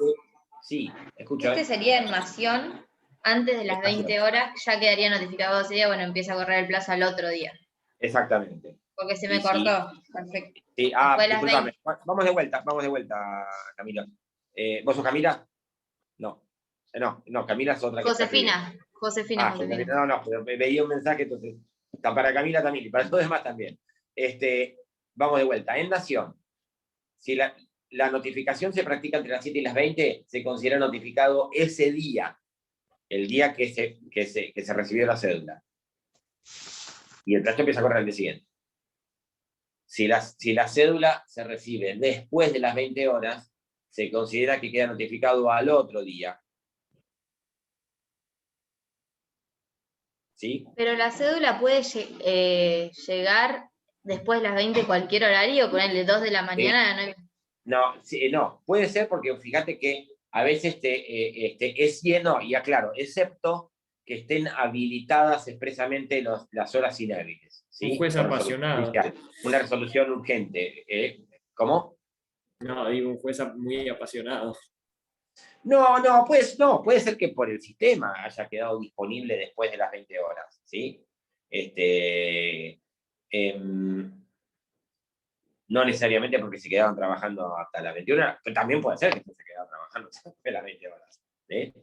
sí, escucha. Sería en nación, antes de las 20 horas, ya quedaría notificado ese día, bueno, empieza a correr el plazo al otro día. Exactamente. Porque se me cortó, perfecto. Sí, disculpame. Vamos de vuelta, Camila. ¿Vos sos Camila? No, Camila es otra. Josefina. No, pero me veía un mensaje, entonces, para Camila también, y para los demás también. Vamos de vuelta. En nación, si la notificación se practica entre las 7 y las 20, se considera notificado ese día, el día que se recibió la cédula. Y el plazo empieza a correr al día siguiente. Si la cédula se recibe después de las 20 horas, se considera que queda notificado al otro día. ¿Sí? Pero la cédula puede llegar después de las 20 cualquier horario, ponerle 2 de la mañana. No, puede ser porque fíjate que a veces es lleno, y aclaro, excepto que estén habilitadas expresamente las horas inhábiles. ¿Sí? Un juez apasionado. Una resolución urgente. ¿Cómo? No, digo, un juez muy apasionado. No, puede ser que por el sistema haya quedado disponible después de las 20 horas, ¿sí? No necesariamente porque se quedaban trabajando hasta las 21 horas, pero también puede ser que se quedaban trabajando hasta las 20 horas. ¿Sí?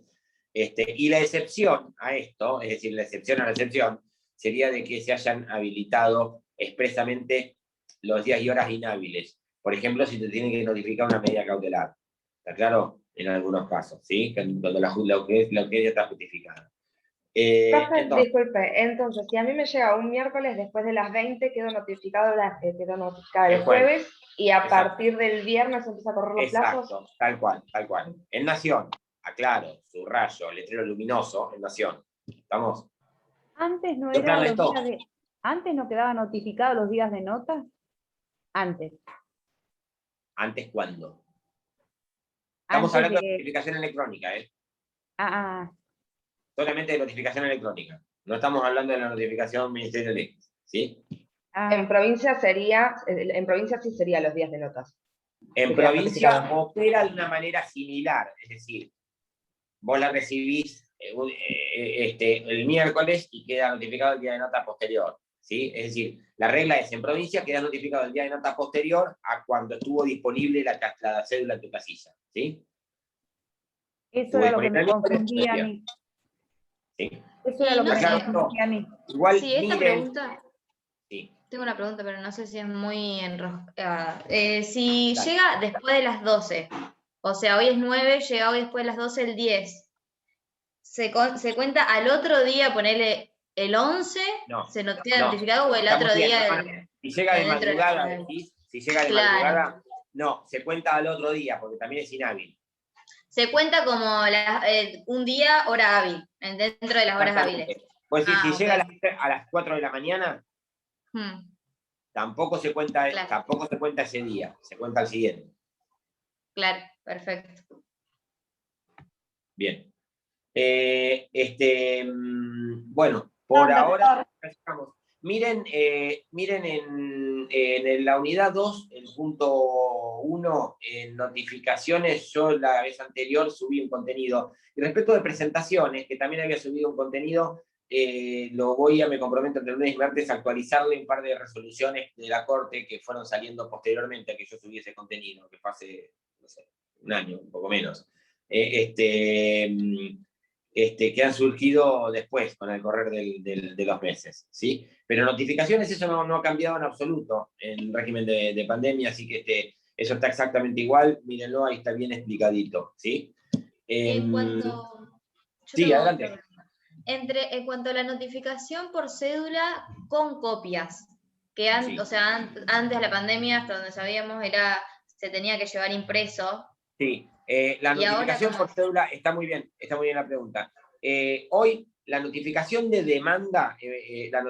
Y la excepción a esto, es decir, la excepción a la excepción, sería de que se hayan habilitado expresamente los días y horas inhábiles. Por ejemplo, si te tienen que notificar una medida cautelar. ¿Está claro? En algunos casos, ¿sí? Cuando lo que ya está justificado. Disculpe, entonces, si a mí me llega un miércoles después de las 20, quedo notificado el jueves, y a partir del viernes empieza a correr los plazos. Tal cual. En Nación, aclaro, subrayo, letrero luminoso, en Nación. ¿Estamos? Antes no era los días de... ¿Antes no quedaba notificado los días de nota? Antes. ¿Antes cuándo? Estamos hablando de notificación electrónica, ¿eh? Solamente de notificación electrónica. No estamos hablando de la notificación Ministerio de X, ¿sí? En provincia sí sería los días de notas. En provincia opera de una manera similar, es decir, vos la recibís el miércoles y queda notificado el día de nota posterior, ¿sí? Es decir, la regla es, en provincia queda notificado el día de nota posterior a cuando estuvo disponible la cédula en tu casilla, ¿sí? Eso era lo que me confundía a mí. ¿Sí? Eso era lo que me confundía a mí. Igual, sí, esta pregunta... Sí. Tengo una pregunta, pero no sé si es muy enroscada. Si llega después de las 12, o sea, hoy es 9, llega hoy después de las 12 el 10, ¿se cuenta al otro día, ponerle el 11? No, ¿Se queda notificado o el otro día? Si llega de madrugada, si llega de madrugada, no, se cuenta al otro día, porque también es inhábil. Se cuenta como un día, hora hábil, dentro de las horas hábiles. Pues si llega a las 4 de la mañana, tampoco se cuenta ese día, se cuenta el siguiente. Claro, perfecto. Bien. Bueno, por ahora miren en la unidad 2, el punto 1, en notificaciones, yo la vez anterior subí un contenido. Y respecto de presentaciones, que también había subido un contenido, me comprometo entre lunes y martes a actualizarle un par de resoluciones de la Corte que fueron saliendo posteriormente a que yo subí ese contenido, que fue hace, no sé, un año, un poco menos. Que han surgido después, con el correr de los meses, ¿sí? Pero notificaciones, eso no ha cambiado en absoluto en el régimen de pandemia, así que eso está exactamente igual, mírenlo, ahí está bien explicadito, ¿sí? En cuanto... Sí, adelante. En cuanto a la notificación por cédula con copias, que o sea, antes de la pandemia, hasta donde sabíamos, se tenía que llevar impreso. Sí, la notificación por cédula, está muy bien la pregunta. Hoy, la notificación de demanda, las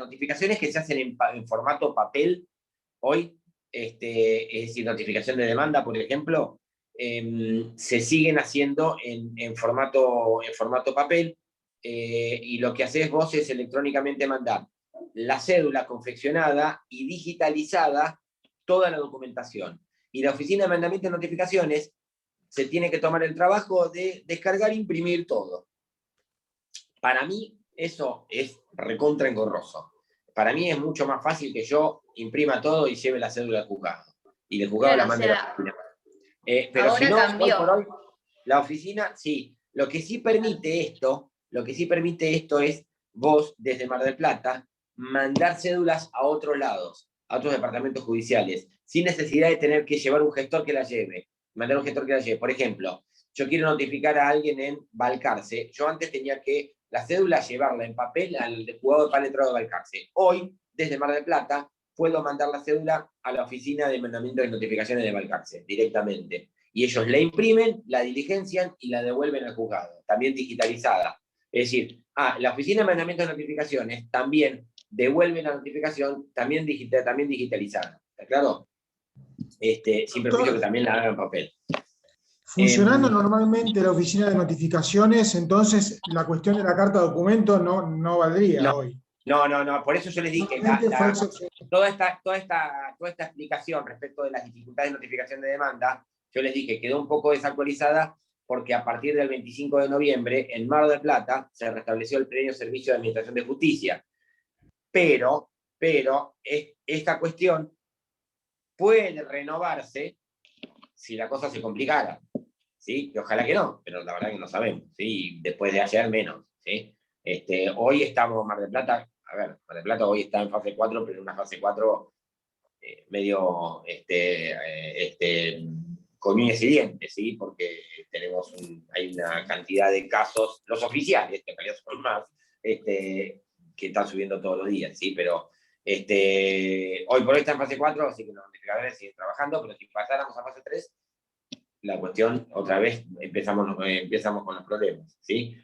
notificaciones que se hacen en formato papel, hoy, es decir, notificación de demanda, por ejemplo, se siguen haciendo en formato papel, y lo que haces vos es electrónicamente mandar la cédula confeccionada y digitalizada toda la documentación. Y la oficina de mandamiento de notificaciones se tiene que tomar el trabajo de descargar e imprimir todo. Para mí eso es recontra engorroso. Para mí es mucho más fácil que yo imprima todo y lleve la cédula al juzgado. Y el juzgado la mande a la oficina. Pero si no, hoy por hoy, la oficina, sí. Lo que sí permite esto es vos, desde Mar del Plata, mandar cédulas a otros lados, a otros departamentos judiciales, sin necesidad de tener que llevar un gestor que la lleve, mandar un gestor que la lleve. Por ejemplo, yo quiero notificar a alguien en Balcarce, yo antes tenía que la cédula llevarla en papel al juzgado de Pal Entrado de Balcarce. Hoy, desde Mar del Plata, puedo mandar la cédula a la oficina de mandamiento y notificaciones de Balcarce directamente. Y ellos la imprimen, la diligencian y la devuelven al juzgado, también digitalizada. Es decir, la oficina de mandamiento y notificaciones también devuelve la notificación, también digitalizada. ¿Está claro? Sin perjuicio que también la hagan en papel. Funcionando normalmente la oficina de notificaciones, entonces la cuestión de la carta de documento no valdría hoy. No, por eso yo les dije, toda esta explicación respecto de las dificultades de notificación de demanda, yo les dije, quedó un poco desactualizada porque a partir del 25 de noviembre, en Mar del Plata, se restableció el pleno servicio de administración de justicia. Pero esta cuestión puede renovarse si la cosa se complicara, ¿sí? Y ojalá que no, pero la verdad que no sabemos, ¿sí? Después de ayer menos, ¿sí? Hoy estamos, Mar del Plata, Mar del Plata hoy está en fase 4, pero en una fase 4 medio con uñas y dientes, ¿sí? Porque hay una cantidad de casos, los oficiales, que en realidad son más, que están subiendo todos los días, ¿sí? Pero hoy por hoy está en fase 4, así que los notificadores siguen trabajando, pero si pasáramos a fase 3, la cuestión, otra vez, empezamos con los problemas, ¿sí?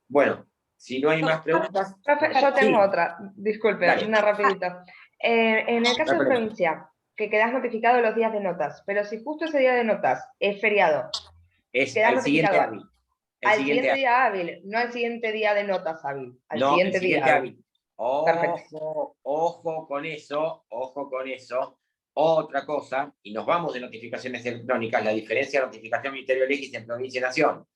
Bueno, si no hay más preguntas... Profe, yo tengo otra, disculpe, una rapidita. En el caso de provincia, que quedás notificado los días de notas, pero si justo ese día de notas es feriado, es al siguiente hábil. Al siguiente día hábil, no al siguiente día de notas hábil, al siguiente día hábil. Ojo con eso. Otra cosa, y nos vamos de notificaciones electrónicas, la diferencia de notificación Ministerio Legis en provincia y nación,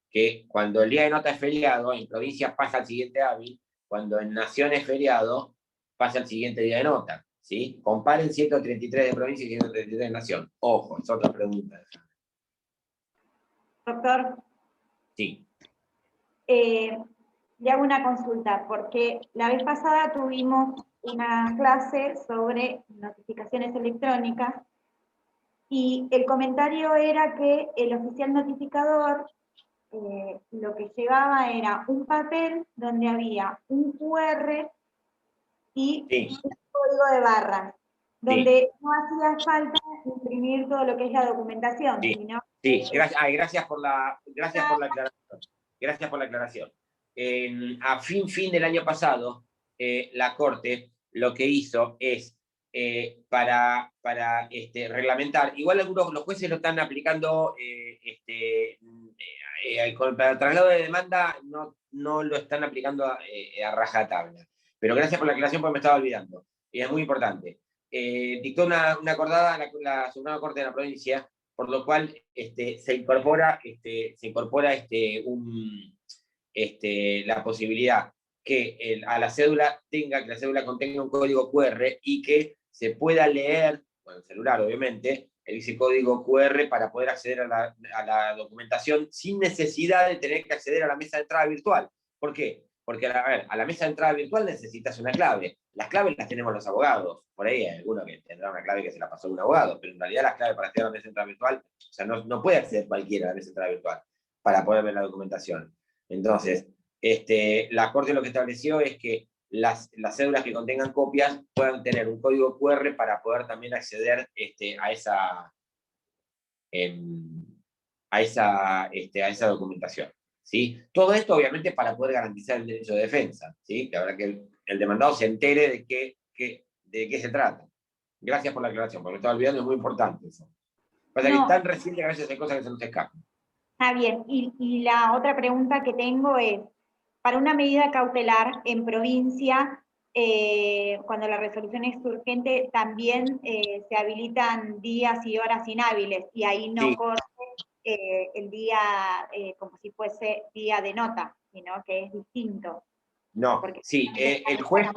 que cuando el día de nota es feriado, en provincia pasa al siguiente hábil, cuando en nación es feriado, pasa al siguiente día de nota, ¿sí? Comparen 133 de provincia y 133 de nación. Ojo, es otra pregunta. Doctor. Sí. Le hago una consulta, porque la vez pasada tuvimos una clase sobre notificaciones electrónicas y el comentario era que el oficial notificador lo que llevaba era un papel donde había un QR y un código de barras, donde no hacía falta imprimir todo lo que es la documentación. Sino gracias por la aclaración. Gracias por la aclaración. A fin del año pasado, la Corte lo que hizo es, para reglamentar, igual los jueces lo están aplicando, para el traslado de demanda no lo están aplicando a rajatabla. Pero gracias por la aclaración porque me estaba olvidando. Y es muy importante. Dictó una acordada la Suprema Corte de la provincia, por lo cual se incorpora la posibilidad que a la cédula contenga un código QR y que se pueda leer, con el celular obviamente, ese código QR para poder acceder a la documentación sin necesidad de tener que acceder a la mesa de entrada virtual. ¿Por qué? Porque a la mesa de entrada virtual necesitas una clave. Las claves las tenemos los abogados. Por ahí hay alguno que tendrá una clave que se la pasó a un abogado, pero en realidad las claves para acceder a la mesa de entrada virtual, o sea, no puede acceder cualquiera a la mesa de entrada virtual para poder ver la documentación. Entonces, la Corte lo que estableció es que las cédulas que contengan copias puedan tener un código QR para poder también acceder a esa documentación, ¿sí? Todo esto, obviamente, para poder garantizar el derecho de defensa, ¿sí? Que habrá que el demandado se entere de qué se trata. Gracias por la aclaración, porque me estaba olvidando, es muy importante eso. Pasa que es tan reciente que a veces hay cosas que se nos escapan. Está bien, y la otra pregunta que tengo es, para una medida cautelar en provincia, cuando la resolución es urgente, también se habilitan días y horas inhábiles, y ahí no corre el día como si fuese día de nota, sino que es distinto. No, porque el juez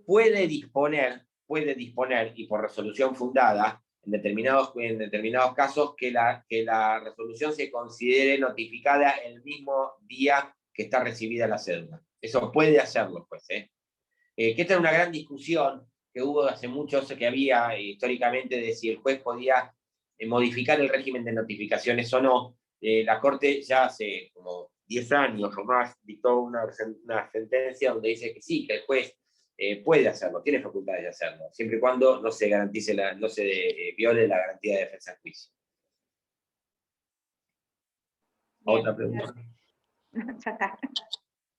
puede disponer, y por resolución fundada, en determinados casos, que la resolución se considere notificada el mismo día que está recibida la cédula. Eso puede hacerlo, pues. Que esta es una gran discusión que hubo hace muchos, que había históricamente, de si el juez podía modificar el régimen de notificaciones o no. La Corte ya hace como 10 años o más, dictó una sentencia donde dice que sí, que el juez puede hacerlo, tiene facultades de hacerlo, siempre y cuando no se garantice no se viole la garantía de defensa en juicio. Bien. Otra pregunta. Ya está.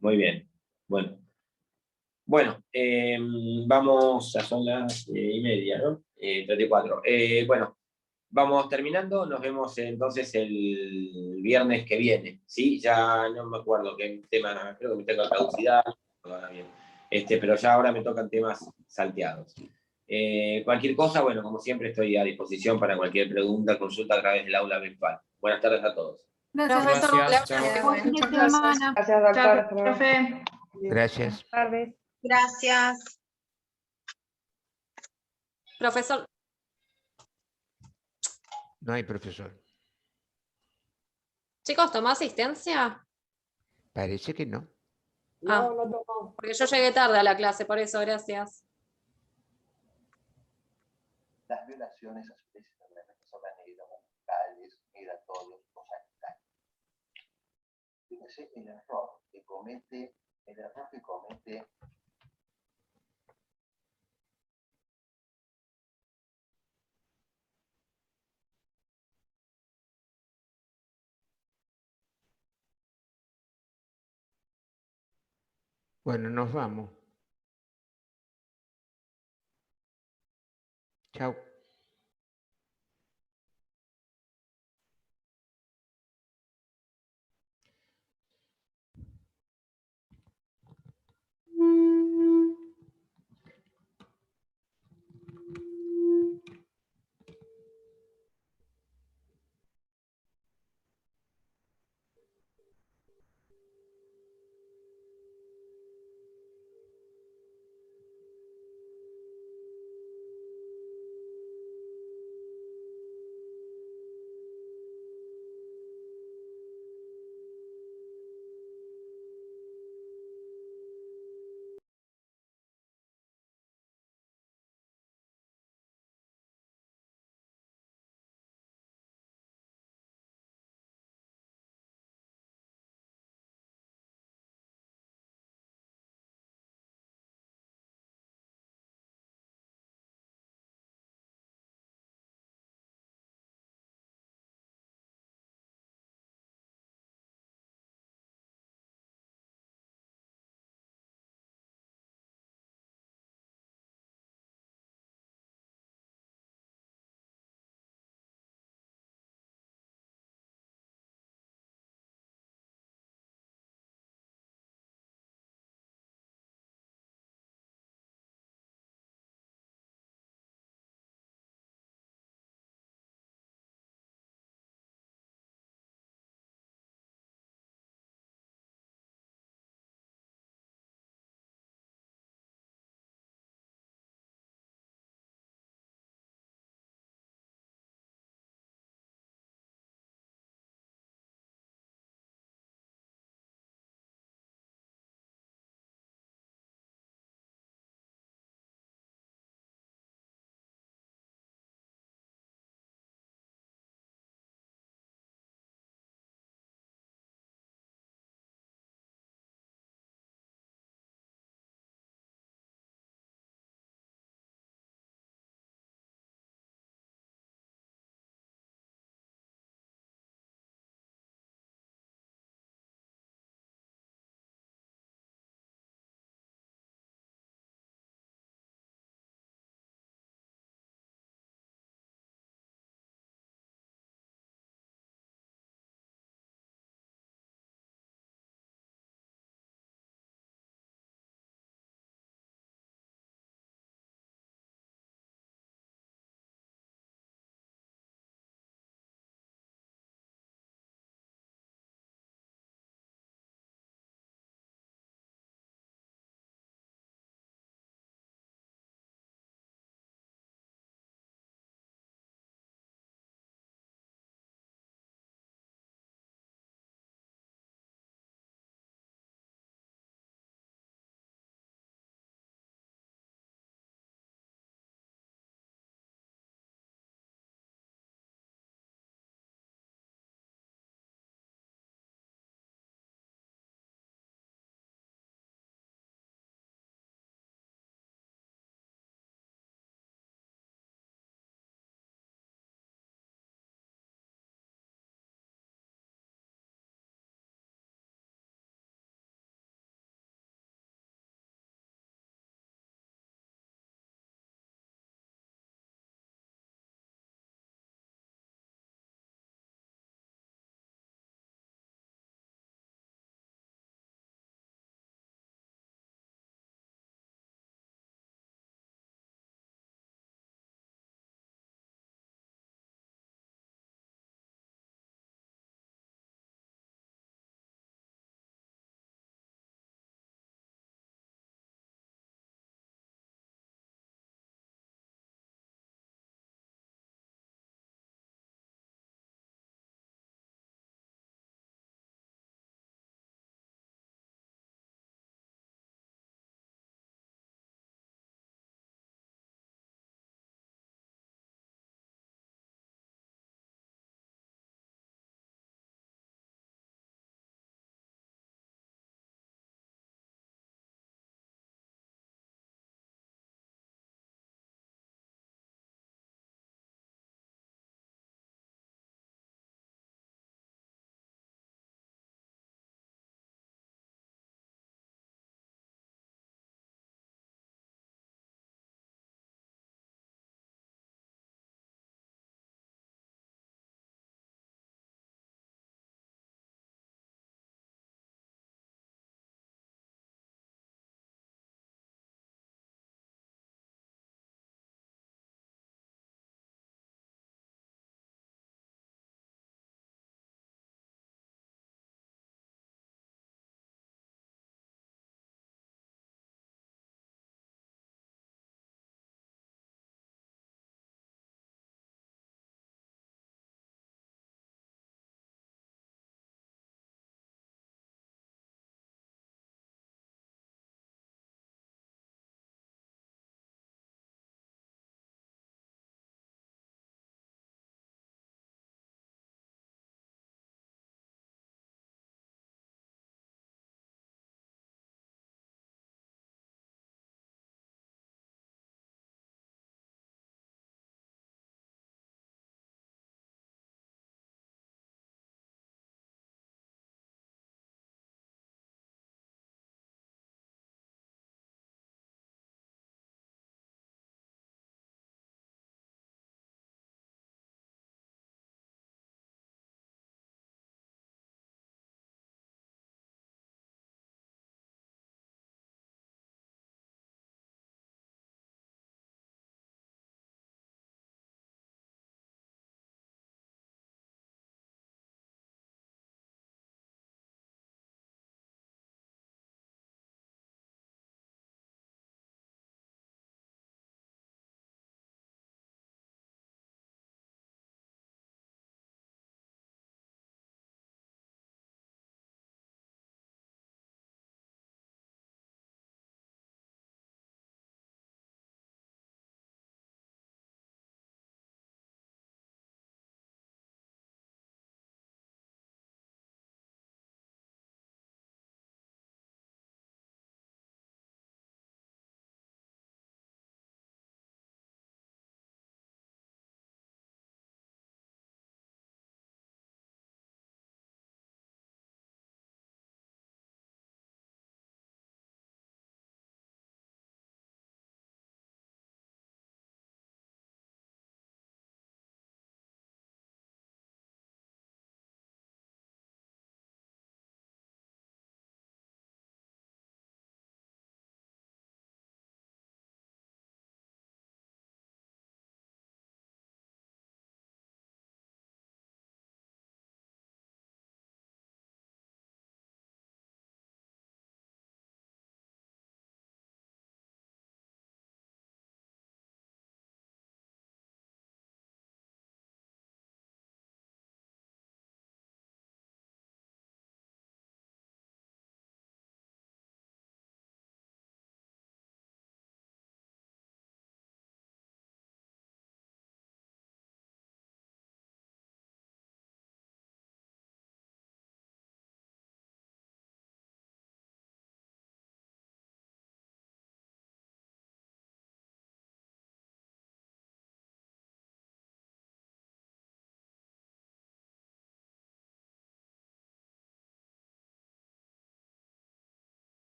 Muy bien. Bueno, vamos, ya son las 1:30, ¿no? 34. Bueno, vamos terminando, nos vemos entonces el viernes que viene, ¿sí? Ya no me acuerdo qué tema, creo que me toca caducidad, ahora bien. Pero ya ahora me tocan temas salteados. Cualquier cosa, bueno, como siempre estoy a disposición para cualquier pregunta, consulta a través del aula virtual. Buenas tardes a todos. Gracias. Gracias, chao. Buen fin de semana. Gracias, doctor. Chao, Hasta luego. profe. Gracias. Buenas tardes. Gracias. Profesor, No hay profesor. chicos, ¿tomó asistencia? Parece que no. Ah, porque yo llegué tarde a la clase, por eso, gracias. Las violaciones a su vez son maneras musicales, migratorios o sanitarios. Fíjense el error que comete Bueno, nos vamos. Chao.